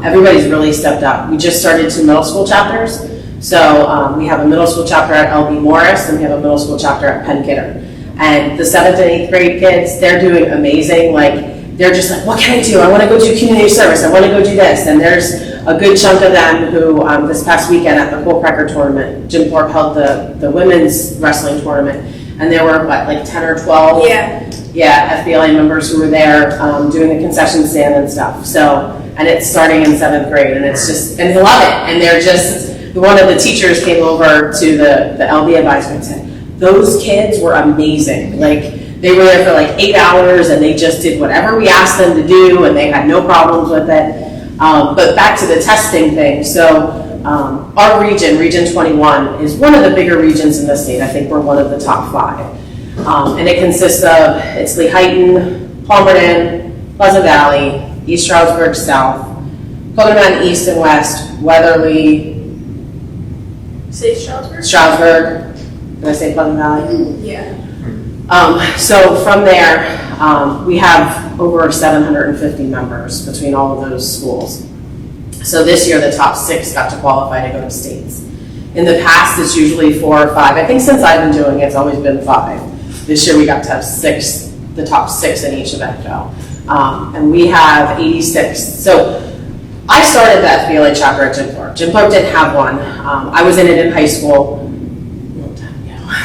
Speaker 3: Everybody's really stepped up. We just started 2 middle school chapters. So we have a middle school chapter at LB Morris, and we have a middle school chapter at Penn Kidder. And the 7th and 8th grade kids, they're doing amazing. Like, they're just like, what can I do? I want to go do community service. I want to go do this. And there's
Speaker 9: a good chunk of them who, this past weekend at the Coal Cracker tournament, Jim Thorpe held the women's wrestling tournament, and there were, like 10 or 12? Yeah, FBLA members who were there doing the concession stand and stuff. So, and it's starting in 7th grade, and it's just, and they love it. And they're just, one of the teachers came over to the LB advisor and said, those kids were amazing. Like, they were there for like 8 hours, and they just did whatever we asked them to do, and they had no problems with it. But back to the testing thing. So our region, Region 21, is one of the bigger regions in the state. I think we're one of the top 5. And it consists of, it's Lehighton, Palmerton, Pleasant Valley, East Stroudsburg South, Polar Plunge East and West, Weatherly,
Speaker 7: Say Stroudsburg?
Speaker 9: Stroudsburg, did I say Pleasant Valley?
Speaker 7: Yeah.
Speaker 9: So from there, we have over 750 members between all of those schools. So this year, the top 6 got to qualify to go to states. In the past, it's usually 4 or 5. I think since I've been doing it, it's always been 5. This year, we got to have 6, the top 6 in each event go. And we have 86. So I started the FBLA chapter at Jim Thorpe. Jim Thorpe didn't have one. I was in it in high school.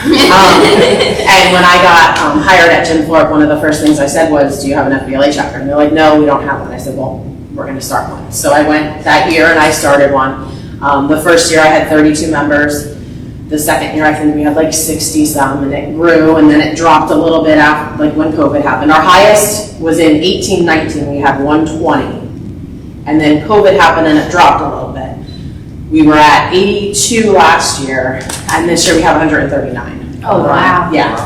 Speaker 9: And when I got hired at Jim Thorpe, one of the first things I said was, do you have an FBLA chapter? And they're like, no, we don't have one. I said, well, we're going to start one. So I went that year and I started one. The first year I had 32 members. The second year I think we had like 60 some, and it grew, and then it dropped a little bit after, like when COVID happened. Our highest was in 18-19, we had 120. And then COVID happened and it dropped a little bit. We were at 82 last year, and this year we have 139.
Speaker 2: Oh, wow.
Speaker 9: Yeah.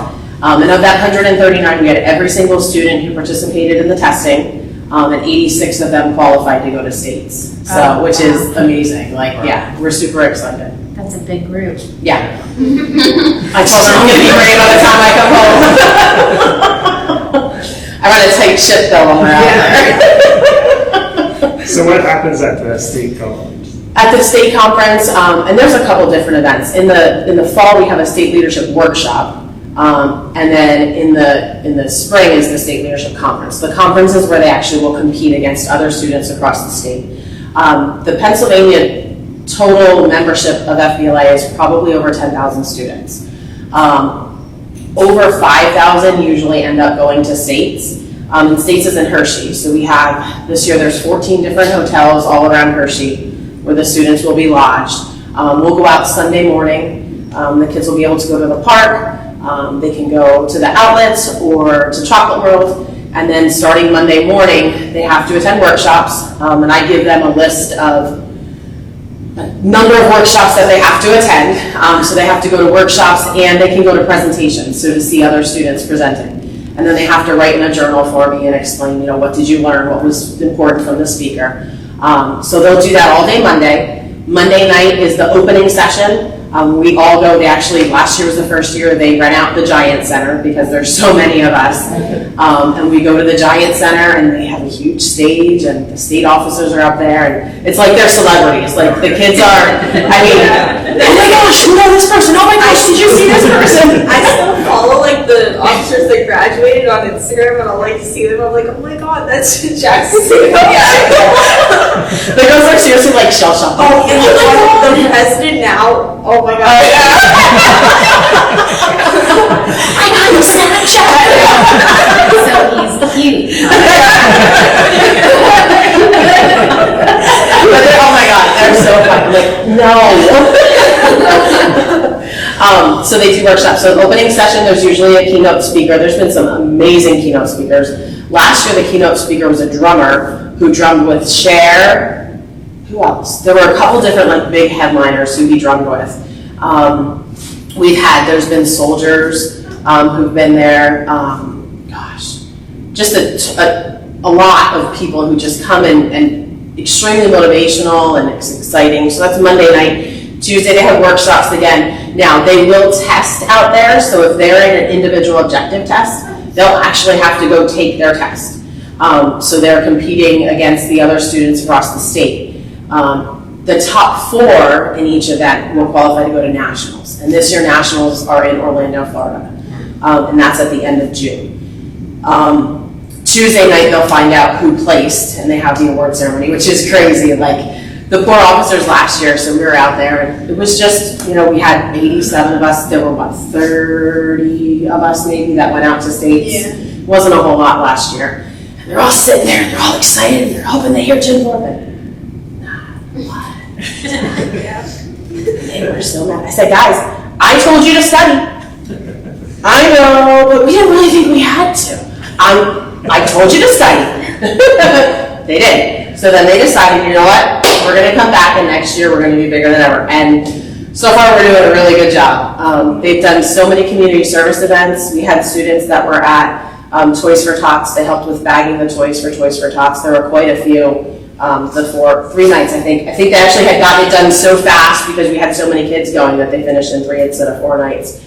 Speaker 9: And of that 139, we had every single student who participated in the testing, and 86 of them qualified to go to states. So, which is amazing. Like, yeah, we're super excited.
Speaker 2: That's a big group.
Speaker 9: Yeah. I told her I'm going to be ready by the time I come home. I run a tight ship though when we're out there.
Speaker 1: So what happens at the state conference?
Speaker 9: At the state conference, and there's a couple different events. In the fall, we have a state leadership workshop, and then in the spring is the state leadership conference. The conference is where they actually will compete against other students across the state. The Pennsylvania total membership of FBLA is probably over 10,000 students. Over 5,000 usually end up going to states. And states is in Hershey. So we have, this year there's 14 different hotels all around Hershey where the students will be lodged. We'll go out Sunday morning. The kids will be able to go to the park. They can go to the outlets or to Chocolate World. And then starting Monday morning, they have to attend workshops. And I give them a list of a number of workshops that they have to attend. So they have to go to workshops and they can go to presentations, so to see other students presenting. And then they have to write in a journal for me and explain, you know, what did you learn, what was important from the speaker. So they'll do that all day Monday. Monday night is the opening session. We all go, they actually, last year was the first year they rent out the Giant Center because there's so many of us. And we go to the Giant Center and they have a huge stage and the state officers are up there and it's like they're celebrities. Like the kids are, I mean, oh my gosh, you know this person, oh my gosh, did you see this person?
Speaker 7: I still follow like the officers that graduated on Instagram and I'll like see them. I'm like, oh my god, that's Jackson.
Speaker 9: Yeah. The girls are seriously like shell shocked.
Speaker 7: Oh, and the president now. Oh my god.
Speaker 2: I got him Snapchat. So he's cute.
Speaker 9: But oh my god, they're so fun. Like, no. So they do workshops. So opening session, there's usually a keynote speaker. There's been some amazing keynote speakers. Last year, the keynote speaker was a drummer who drummed with Cher. Who else? There were a couple different like big headliners who he drummed with. There's been soldiers who've been there. Just a lot of people who just come and extremely motivational and it's exciting. So that's Monday night. Tuesday they have workshops again. Now they will test out there. So if they're in an individual objective test, they'll actually have to go take their test. So they're competing against the other students across the state. The top 4 in each event will qualify to go to nationals. And this year nationals are in Orlando, Florida. And that's at the end of June. Tuesday night they'll find out who placed and they have the award ceremony, which is crazy. Like the poor officers last year, so we were out there, and it was just, we had 87 of us. There were about 30 of us maybe that went out to states.
Speaker 7: Yeah.
Speaker 9: Wasn't a whole lot last year. And they're all sitting there, and they're all excited, and they're hoping they hear Jim Thorpe. What? They were so mad. I said, guys, I told you to study. I know, but we didn't really think we had to. I told you to study. They did. So then they decided, you know what? We're going to come back, and next year we're going to be bigger than ever. And so far we're doing a really good job. They've done so many community service events. We had students that were at Toys for Tots. They helped with bagging the toys for Toys for Tots. There were quite a few. 3 nights, I think. I think they actually had gotten it done so fast because we had so many kids going that they finished in 3 instead of 4 nights.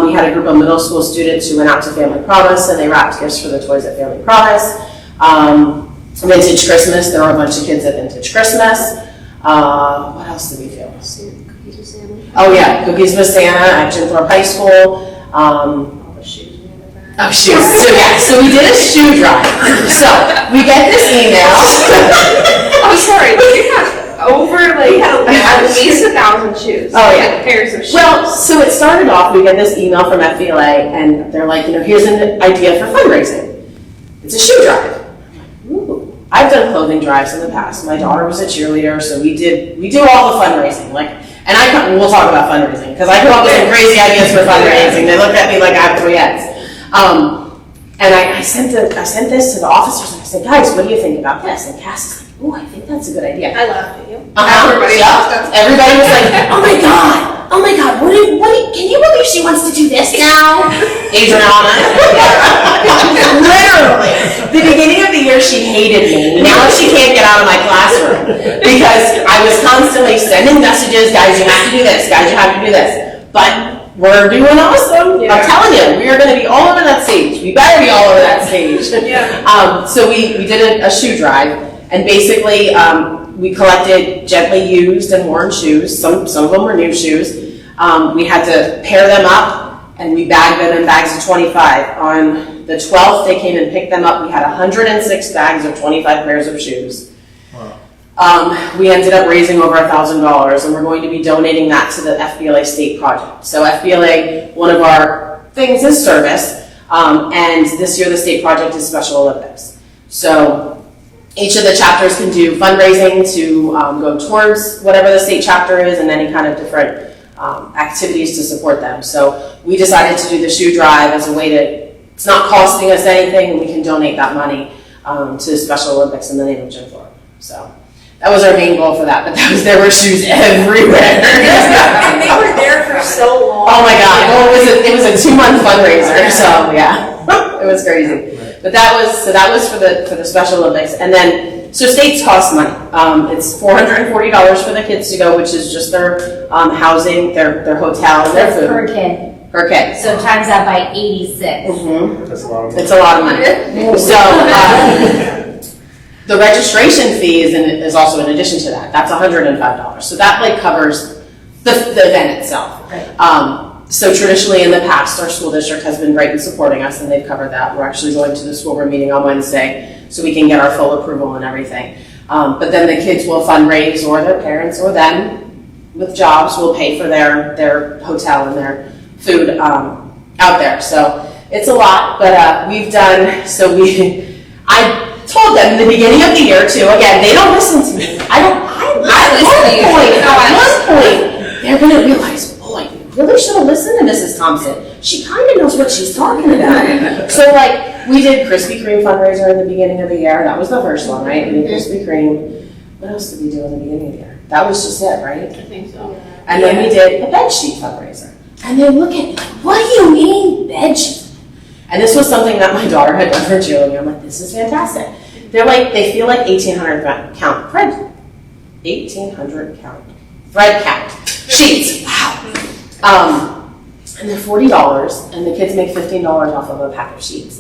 Speaker 9: We had a group of middle school students who went out to Family Promise and they wrapped gifts for the toys at Family Promise. Vintage Christmas, there were a bunch of kids at Vintage Christmas. What else did we do?
Speaker 8: Cookies with Santa.
Speaker 9: Oh yeah, Cookies with Santa at Jim Thorpe High School.
Speaker 8: All the shoes we had in the back.
Speaker 9: Oh, shoes. So we did a shoe drive. So we get this email.
Speaker 8: I'm sorry, but you had over at least 1,000 shoes.
Speaker 9: Oh, yeah.
Speaker 8: Pairs of shoes.
Speaker 9: Well, so it started off, we get this email from FBLA, and they're like, here's an idea for fundraising. It's a shoe drive. Ooh. I've done clothing drives in the past. My daughter was a cheerleader, so we do all the fundraising. We'll talk about fundraising, because I come up with some crazy ideas for fundraising. They look at me like I have 3 heads. And I sent this to the officers, and I said, guys, what do you think about this? And Cass is like, oh, I think that's a good idea.
Speaker 7: I laughed at you.
Speaker 9: Everybody was like, oh my God, can you believe she wants to do this now? Adriana. Literally. The beginning of the year, she hated me. Now she can't get out of my classroom because I was constantly sending messages, guys, you have to do this, guys, you have to do this. But we're doing awesome. Yeah. I'm telling you, we are going to be all over that stage. We better be all over that stage.
Speaker 7: Yeah.
Speaker 9: So we did a shoe drive, and basically we collected gently used and worn shoes. Some of them were new shoes. We had to pair them up, and we bagged them in bags of 25. On the 12th, they came and picked them up. We had 106 bags of 25 pairs of shoes. We ended up raising over $1,000, and we're going to be donating that to the FBLA state project. So FBLA, one of our things is service, and this year the state project is Special Olympics. So each of the chapters can do fundraising to go towards whatever the state chapter is and any kind of different activities to support them. So we decided to do the shoe drive as a way it's not costing us anything, and we can donate that money to Special Olympics in the name of Jim Thorpe. So that was our main goal for that, but there were shoes everywhere.
Speaker 7: And they were there for so long.
Speaker 9: Oh my God! Well, it was a 2-month fundraiser, so yeah, it was crazy. But that was for the Special Olympics, and then so states cost money. It's $440 for the kids to go, which is just their housing, their hotel, and their food
Speaker 2: Per kid.
Speaker 9: per kid.
Speaker 2: So times that by 86.
Speaker 1: That's a lot of money.
Speaker 9: It's a lot of money. So. The registration fee is also in addition to that. That's $105. So that covers the event itself.
Speaker 2: Right.
Speaker 9: So traditionally in the past, our school district has been great in supporting us, and they've covered that. We're actually going to the school board meeting on Wednesday so we can get our full approval and everything. But then the kids will fundraise, or their parents or them with jobs will pay for their hotel and their food out there. So it's a lot, but we've done, I told them in the beginning of the year too. Again, they don't listen to me. At one point, they're going to realize, boy, you really should have listened to Mrs. Thompson. She kind of knows what she's talking about. So we did Krispy Kreme fundraiser in the beginning of the year. That was the first one, right? We did Krispy Kreme. What else did we do in the beginning of the year? That was just it, right?
Speaker 7: I think so.
Speaker 9: And then we did a bed sheet fundraiser. And they look at me like, what do you mean bed sheet? And this was something that my daughter had done for cheerleading. I'm like, this is fantastic. They feel like 1,800 count thread. 1,800 count thread count sheets. Wow. And they're $40, and the kids make $15 off of a pack of sheets.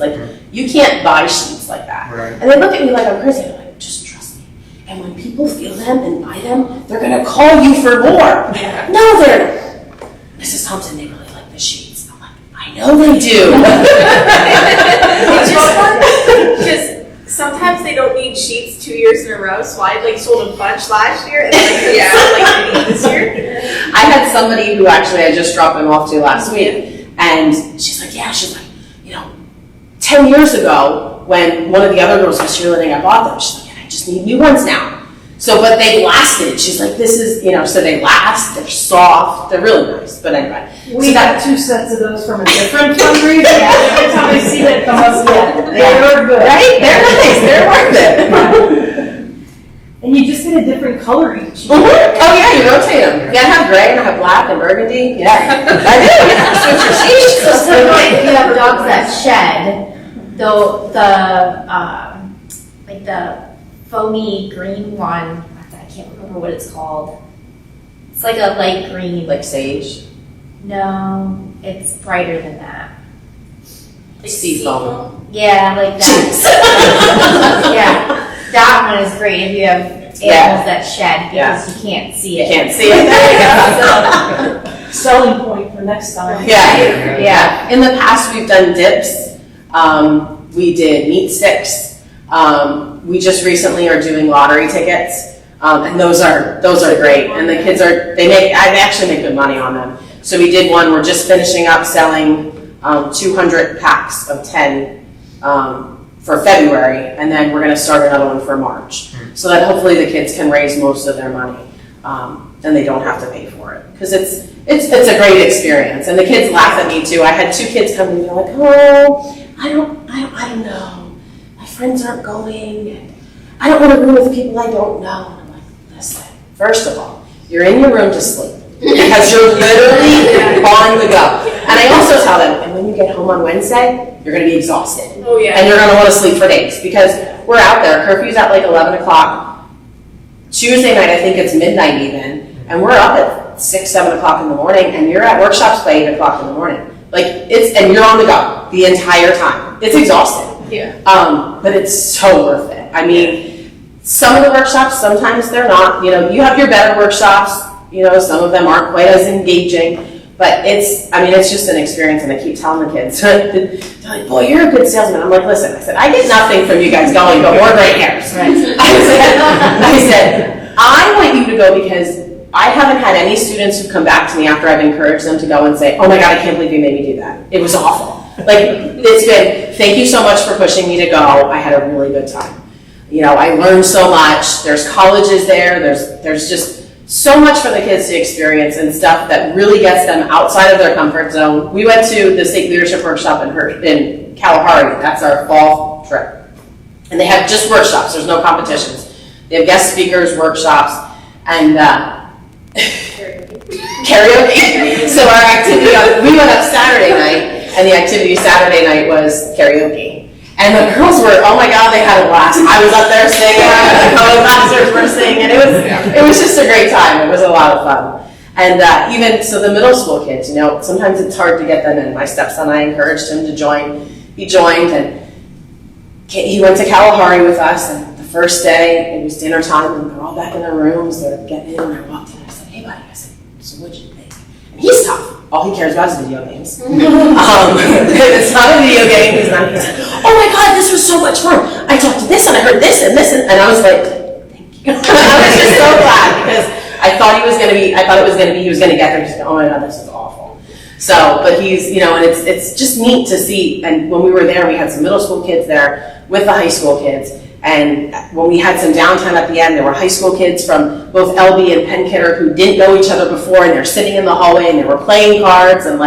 Speaker 9: You can't buy sheets like that.
Speaker 1: Right.
Speaker 9: And they look at me like I'm crazy. They're like, just trust me. And when people feel them and buy them, they're gonna call you for more.
Speaker 7: Yeah.
Speaker 9: No, they're Mrs. Thompson, they really like the sheets. I'm like, I know they do.
Speaker 7: It's just fun because sometimes they don't need sheets 2 years in a row, so I like sold a bunch last year and then like this year.
Speaker 9: I had somebody who actually I just dropped them off to last week, and she's like, 10 years ago, when one of the other girls was cheerleading, I bought them. She's like, I just need new ones now. So, but they lasted. She's like, this is, so they last, they're soft, they're really nice. But anyway.
Speaker 4: We got 2 sets of those from a different fundraiser. Every time I see that come up, they were good.
Speaker 9: Right? They're nice, they're worth it.
Speaker 4: And you just get a different color each year.
Speaker 9: Mm-hmm. Oh yeah, you rotate them. Yeah, I have gray and I have black and burgundy. Yeah, I do. Yeah, switch your sheets.
Speaker 2: So if you have dogs that shed, though like the foamy green one, I can't remember what it's called. It's like a light green.
Speaker 9: Like sage.
Speaker 2: No, it's brighter than that.
Speaker 9: Like seafoam.
Speaker 2: Yeah, like that. Yeah, that one is great if you have animals that shed because you can't see it.
Speaker 9: You can't see it.
Speaker 4: Selling point for next time.
Speaker 9: Yeah. In the past, we've done dips. We did meat sticks. We just recently are doing lottery tickets, and those are great. And the kids I actually make good money on them. So we did one. We're just finishing up selling 200 packs of 10 for February, and then we're going to start another one for March, so that hopefully the kids can raise most of their money, and they don't have to pay for it because it's a great experience. And the kids laugh at me too. I had 2 kids come to me and they're like, "Oh, I don't know. My friends aren't going. And I don't want to room with people I don't know." And I'm like, listen, first of all, you're in your room to sleep because you're literally on the go. And I also tell them, and when you get home on Wednesday, you're going to be exhausted.
Speaker 7: Oh yeah.
Speaker 9: And you're going to want to sleep for days because we're out there. Curfew's at like 11 o'clock. Tuesday night, I think it's midnight even, and we're up at 6, 7 o'clock in the morning, and you're at workshops by 8 o'clock in the morning. And you're on the go the entire time. It's exhausting.
Speaker 7: Yeah.
Speaker 9: But it's so worth it. I mean, some of the workshops, sometimes they're not. You have your better workshops. Some of them aren't quite as engaging. But it's just an experience, and I keep telling the kids, they're like, "Boy, you're a good salesman." I'm like, "Listen," I said, "I get nothing from you guys going, but more gray hairs." Right. I said, "I want you to go because I haven't had any students who come back to me after I've encouraged them to go and say, 'Oh my God, I can't believe you made me do that. It was awful.' Like, it's been, thank you so much for pushing me to go. I had a really good time. I learned so much. There's colleges there. There's just so much for the kids to experience and stuff that really gets them outside of their comfort zone." We went to the State Leadership Workshop in Kalahari. That's our fall trip. And they have just workshops. There's no competitions. They have guest speakers, workshops, and karaoke. So our activity, we went up Saturday night, and the activity Saturday night was karaoke. And the girls were, oh my God, they had a blast. I was up there singing, the co-advisors were singing. It was just a great time. It was a lot of fun. And even, so the middle school kids, sometimes it's hard to get them in. My stepson, I encouraged him to join. He joined, and he went to Kalahari with us, and the first day, it was dinner time, and they're all back in their rooms, they're getting in, and I walked in, and I said, "Hey buddy," I said, "So what'd you think?" And he's tough. All he cares about is video games. It's not a video game. He's not. He's like, "Oh my God, this was so much fun. I talked to this and I heard this and this," and I was like, "Thank you." I was just so glad because I thought he was going to be get there and just go, "Oh my God, this is awful." So, but he's, and it's just neat to see. And when we were there, we had some middle school kids there with the high school kids. And when we had some downtime at the end, there were high school kids from both LB and Penn Kidder who didn't know each other before, and they're sitting in the hallway and they were playing cards, and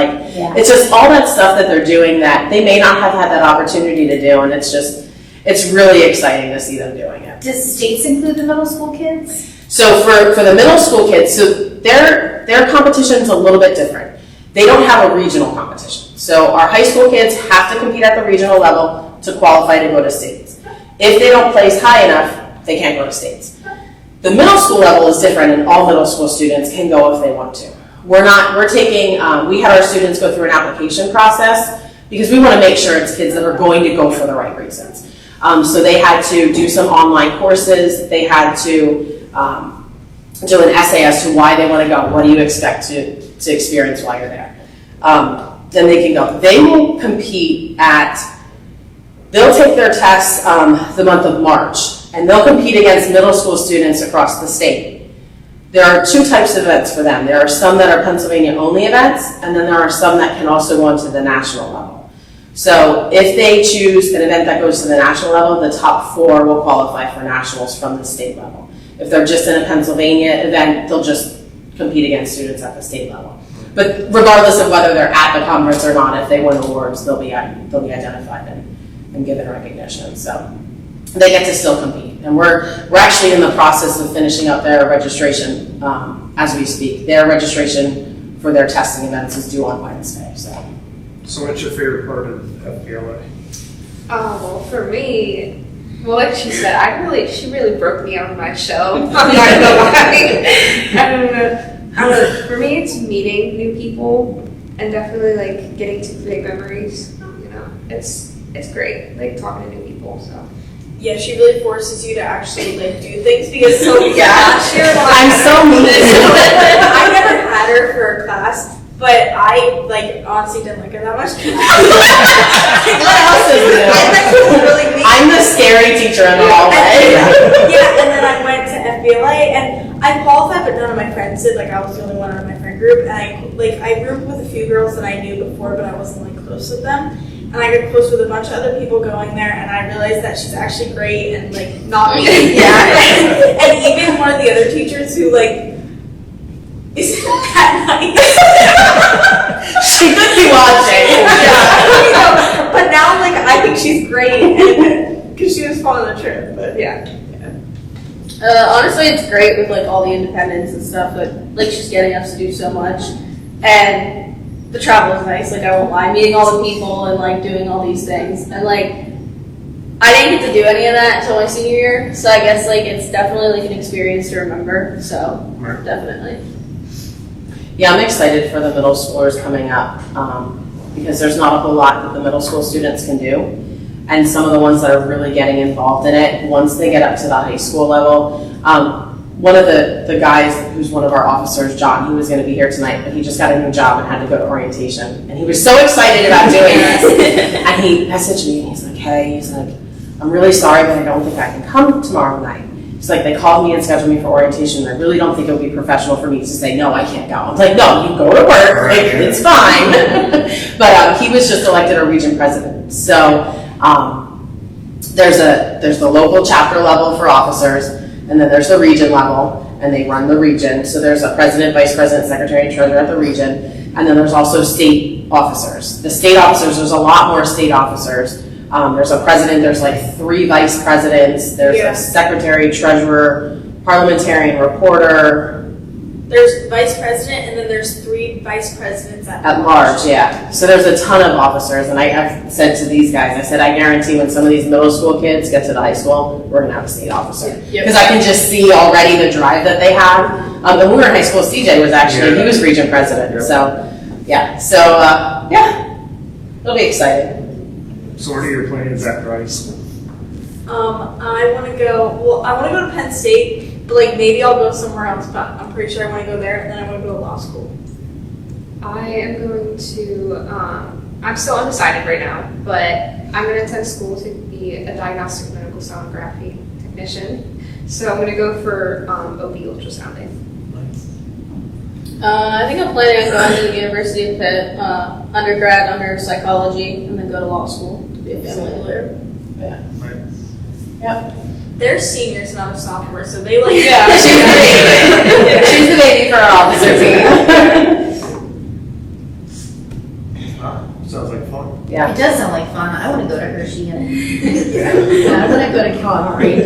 Speaker 9: it's just all that stuff that they're doing that they may not have had that opportunity to do, and it's really exciting to see them doing it.
Speaker 2: Does states include the middle school kids?
Speaker 9: So for the middle school kids, so their competition's a little bit different. They don't have a regional competition. So our high school kids have to compete at the regional level to qualify to go to states. If they don't place high enough, they can't go to states. The middle school level is different, and all middle school students can go if they want to. We had our students go through an application process because we want to make sure it's kids that are going to go for the right reasons. So they had to do some online courses. They had to do an essay as to why they want to go. What do you expect to experience while you're there? Then they can go. They will compete at They'll take their tests the month of March, and they'll compete against middle school students across the state. There are two types of events for them. There are some that are Pennsylvania-only events, and then there are some that can also go on to the national level. So if they choose an event that goes to the national level, the top 4 will qualify for nationals from the state level. If they're just in a Pennsylvania event, they'll just compete against students at the state level. But regardless of whether they're at the conference or not, if they win awards, they'll be identified and given recognition. So they get to still compete. And we're actually in the process of finishing up their registration as we speak. Their registration for their testing events is due on Wednesday.
Speaker 1: So what's your favorite part of FBLA?
Speaker 8: Well, for me, well, like she said, she really broke me out of my shell. I'm not gonna lie. I don't know. For me, it's meeting new people and definitely like getting to create memories. You know, it's great, like talking to new people. So.
Speaker 7: Yeah, she really forces you to actually like do things because
Speaker 9: I'm so mean.
Speaker 7: I never had her for a class, but I like honestly didn't like her that much.
Speaker 9: What else is new?
Speaker 7: Really
Speaker 9: I'm the scary teacher in the hallway.
Speaker 7: Yeah, and then I went to FBLA and I qualified, but none of my friends did. Like I was the only one out of my friend group, and I grew up with a few girls that I knew before, but I wasn't like close with them. And I got close with a bunch of other people going there, and I realized that she's actually great and like not me. And even one of the other teachers who like isn't that nice.
Speaker 9: She could be watching.
Speaker 7: Yeah. But now like I think she's great because she was fun on the trip. But yeah.
Speaker 10: Honestly, it's great with like all the independence and stuff, but like she's getting us to do so much, and the travel is nice. Like I won't lie, meeting all the people and like doing all these things, and like I didn't get to do any of that until my senior year, so I guess like it's definitely like an experience to remember. So definitely.
Speaker 9: Yeah, I'm excited for the middle schoolers coming up because there's not a whole lot that the middle school students can do. And some of the ones that are really getting involved in it, once they get up to the high school level, one of the guys who's one of our officers, John, he was going to be here tonight, but he just got a new job and had to go to orientation. And he was so excited about doing this. And he messaged me and he's like, hey, he's like, I'm really sorry, but I don't think I can come tomorrow night. It's like they called me and scheduled me for orientation. And I really don't think it would be professional for me to say, no, I can't go. I'm like, no, you go to work. Like, it's fine. But he was just elected a region president. So there's the local chapter level for officers, and then there's the region level, and they run the region. So there's a president, vice president, secretary, and treasurer at the region. And then there's also state officers. The state officers, there's a lot more state officers. There's a president, there's like 3 vice presidents, there's a secretary, treasurer, parliamentarian, reporter.
Speaker 7: There's vice president, and then there's 3 vice presidents
Speaker 9: at large. Yeah. So there's a ton of officers, and I've said to these guys, I said, I guarantee when some of these middle school kids get to the high school, we're gonna have a state officer. Because I can just see already the drive that they have. And when we were in high school, CJ was actually, he was region president. So, yeah. So, it'll be exciting.
Speaker 1: So what are your plans after high school?
Speaker 7: I want to go to Penn State, but like maybe I'll go somewhere else, but I'm pretty sure I want to go there, and then I want to go to law school.
Speaker 8: I am going to, I'm still undecided right now, but I'm going to attend school to be a diagnostic medical sonography technician. So I'm going to go for OB ultrasounding.
Speaker 10: I think I'm planning on going to the University of Pitt, undergrad under psychology, and then go to law school to be a family lawyer.
Speaker 9: Yeah.
Speaker 1: Right.
Speaker 9: Yep.
Speaker 7: They're seniors, not a sophomore, so they like.
Speaker 9: Yeah, she's the baby. She's the baby for our officer team.
Speaker 5: Sounds like fun.
Speaker 9: Yeah.
Speaker 2: It does sound like fun. I want to go to Hershey and I want to go to California.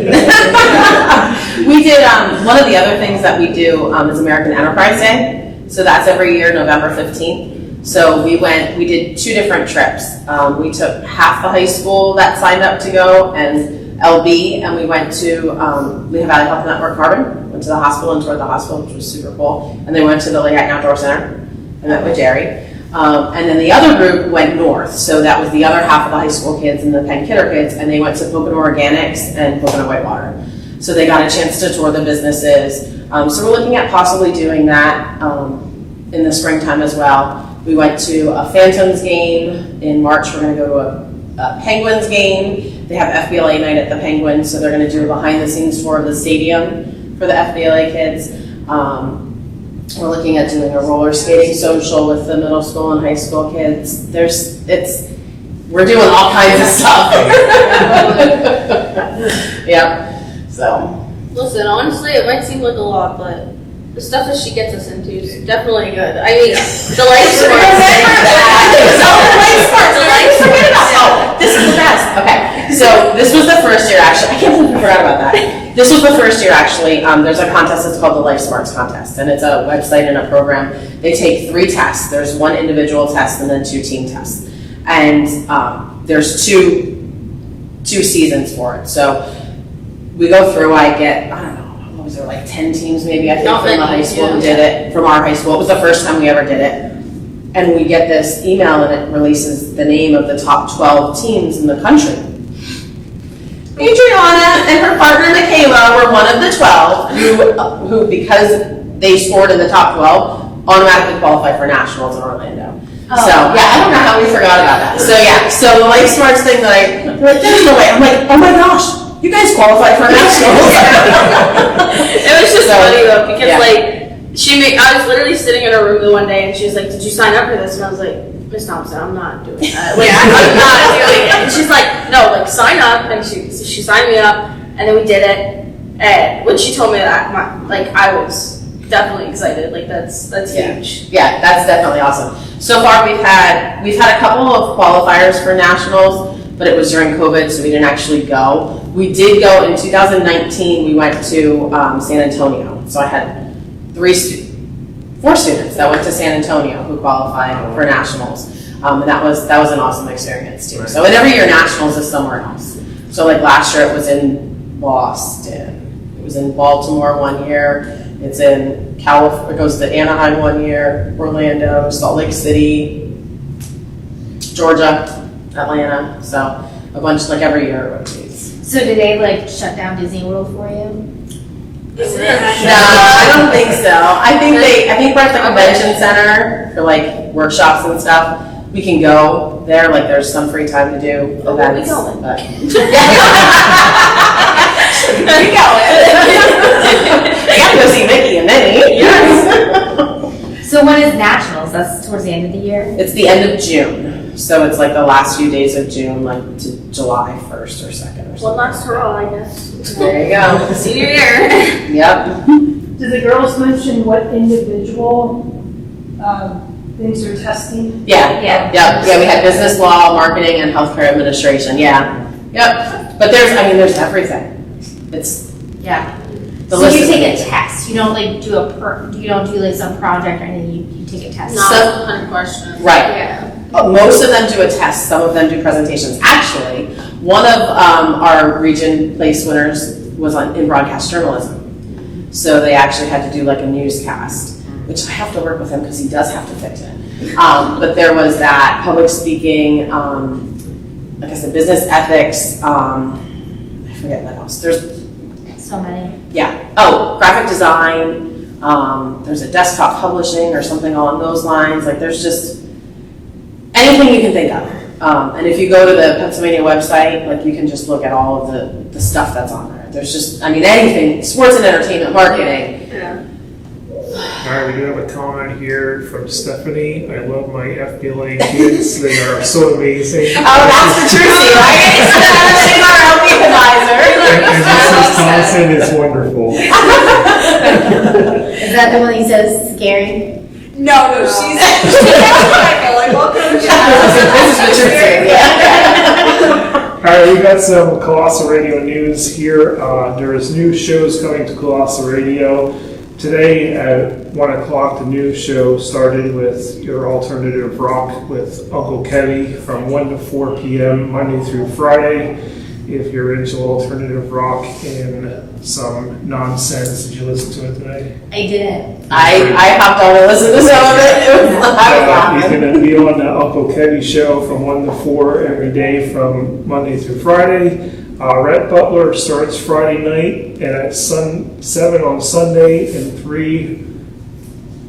Speaker 9: We did, one of the other things that we do is American Enterprise Day. So that's every year, November 15th. So we did 2 different trips. We took half the high school that signed up to go and LB, and we went to Lehigh Valley Health Network Carbon, went to the hospital and toured the hospital, which was super cool. And then went to the Lehigh Outdoor Center and met with Jerry. And then the other group went north. So that was the other half of the high school kids and the Penn Kidder kids, and they went to Pocono Organics and Pocono Whitewater. So they got a chance to tour the businesses. So we're looking at possibly doing that in the springtime as well. We went to a Phantoms game in March. We're going to go to Penguins game. They have FBLA night at the Penguins, so they're going to do a behind-the-scenes tour of the stadium for the FBLA kids. We're looking at doing a roller skating social with the middle school and high school kids. We're doing all kinds of stuff. Yep. So.
Speaker 10: Listen, honestly, it might seem like a lot, but the stuff that she gets us into is definitely good. I mean, the life smarts.
Speaker 9: Forget about this is the best. Okay, so this was the first year actually. I can't believe I forgot about that. This was the first year actually. There's a contest that's called the Life Smarts Contest, and it's a website and a program. They take 3 tests. There's 1 individual test and then 2 team tests, and there's two seasons for it. So we go through. I don't know. What was there, like 10 teams maybe? I think from the high school who did it. From our high school, it was the first time we ever did it. And we get this email and it releases the name of the top 12 teams in the country. Adriana and her partner Michaela were one of the 12 who because they scored in the top 12, automatically qualified for nationals in Orlando. So yeah, I don't know how we forgot about that. So yeah, so the Life Smarts thing that they're like, there's no way. I'm like, oh my gosh, you guys qualified for nationals.
Speaker 10: It was just funny though, because like, I was literally sitting in her room the one day and she was like, did you sign up for this? And I was like, Miss Thompson, I'm not doing that. Like, I'm not doing it. And she's like, no, like sign up. And she signed me up and then we did it. And when she told me that, I was definitely excited. Like that's huge.
Speaker 9: Yeah, that's definitely awesome. So far we've had a couple of qualifiers for nationals, but it was during COVID, so we didn't actually go. We did go in 2019, we went to San Antonio. So I had 4 students that went to San Antonio who qualified for nationals, and that was an awesome experience too. So and every year nationals is somewhere else. So like last year it was in Boston, it was in Baltimore one year, it's in California, it goes to Anaheim one year, Orlando, Salt Lake City, Georgia, Atlanta. So a bunch, like every year it rotates.
Speaker 2: So did they like shut down Disney World for you?
Speaker 9: No, I don't think so. I think we're at the convention center for like workshops and stuff. We can go there, like there's some free time to do events.
Speaker 10: We'll be going.
Speaker 9: We going. I got to go see Mickey and Minnie. Yes.
Speaker 2: So when is nationals? That's towards the end of the year?
Speaker 9: It's the end of June. So it's like the last few days of June, like to July 1st or 2nd or something.
Speaker 10: One last hurrah, I guess.
Speaker 9: There you go.
Speaker 10: Senior year.
Speaker 9: Yep.
Speaker 4: Did the girls mention what individual things they're testing?
Speaker 9: Yeah. We had business law, marketing, and healthcare administration. Yeah. Yep. But there's everything. It's
Speaker 2: Yeah.
Speaker 9: the
Speaker 2: So
Speaker 9: list
Speaker 2: you
Speaker 9: is
Speaker 2: take a
Speaker 9: amazing.
Speaker 2: test. You don't like do you don't do like some project or anything. You take a test.
Speaker 10: Not 100 questions.
Speaker 9: Right.
Speaker 10: Yeah.
Speaker 9: Most of them do a test, some of them do presentations. Actually, one of our region place winners was in broadcast journalism. So they actually had to do like a newscast, which I have to work with him because he does have to fix it. But there was that, public speaking, like I said, business ethics, I forget what else. There's
Speaker 2: So many.
Speaker 9: Yeah. Oh, graphic design. There's a desktop publishing or something along those lines. Like there's just anything you can think of. And if you go to the Pennsylvania website, like you can just look at all of the stuff that's on there. There's just, anything, sports and entertainment, marketing.
Speaker 10: Yeah.
Speaker 1: All right, we do have a comment here from Stephanie. I love my FBLA kids. They are so amazing.
Speaker 9: Oh, that's the Trucy, right? She's our LP advisor.
Speaker 1: And Mrs. Thompson is wonderful.
Speaker 2: Is that the one he says scary?
Speaker 7: No, she's like, welcome to
Speaker 9: This is the Trucy, yeah.
Speaker 1: All right, we got some Colossal Radio news here. There is new shows coming to Colossal Radio. Today at 1 o'clock, the news show started with your alternative rock with Uncle Kevy from 1 to 4 p.m. Monday through Friday. If you're into alternative rock and some nonsense, did you listen to it today?
Speaker 2: I didn't.
Speaker 9: I hopped on and listened to some of it.
Speaker 1: He's going to be on the Uncle Kevy show from 1 to 4 every day from Monday through Friday. Rhett Butler starts Friday night and at 7 on Sunday and 3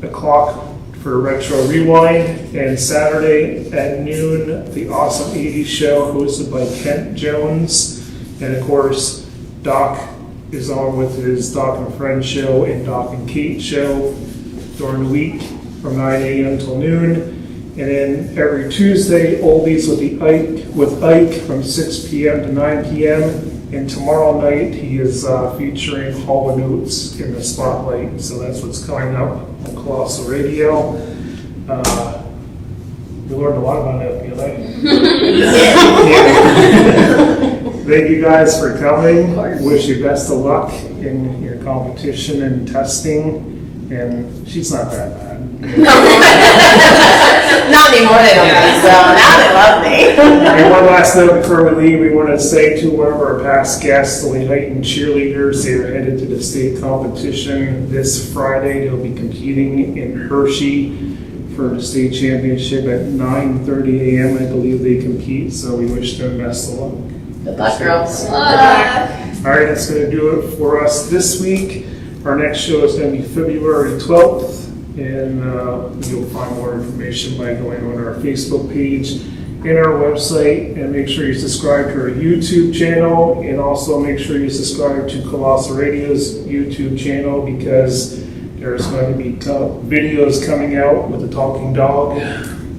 Speaker 1: o'clock for Retro Rewind, and Saturday at noon, the Awesome 80s Show hosted by Kent Jones. And of course, Doc is on with his Doc and Friends show and Doc and Kate show during the week from 9 a.m. till noon. And then every Tuesday, Oldies with Ike from 6 p.m. to 9 p.m. And tomorrow night, he is featuring Hall & Oates in the Spotlight. So that's what's coming up on Colossal Radio. We learned a lot about FBLA. Thank you guys for coming. Wish you best of luck in your competition and testing. And she's not that bad.
Speaker 9: Not anymore, they don't think so. Now they love me.
Speaker 1: And one last note before we leave, we want to say to one of our past guests, the Lehighton cheerleaders, they are headed to the state competition this Friday. They'll be competing in Hershey for the state championship at 9:30 a.m. I believe they compete, so we wish them best of luck.
Speaker 9: Good luck, girls.
Speaker 1: All right, that's going to do it for us this week. Our next show is going to be February 12th, and you'll find more information by going on our Facebook page and our website. And make sure you subscribe to our YouTube channel, and also make sure you subscribe to Colossal Radio's YouTube channel, because there's going to be videos coming out with the talking dog.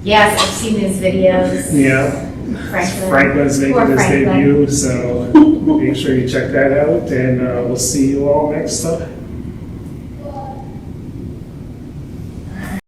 Speaker 2: Yes, I've seen his videos.
Speaker 1: Yeah. Franklin's making
Speaker 2: Poor
Speaker 1: his
Speaker 2: Franklin.
Speaker 1: debut, so make sure you check that out, and we'll see you all next time.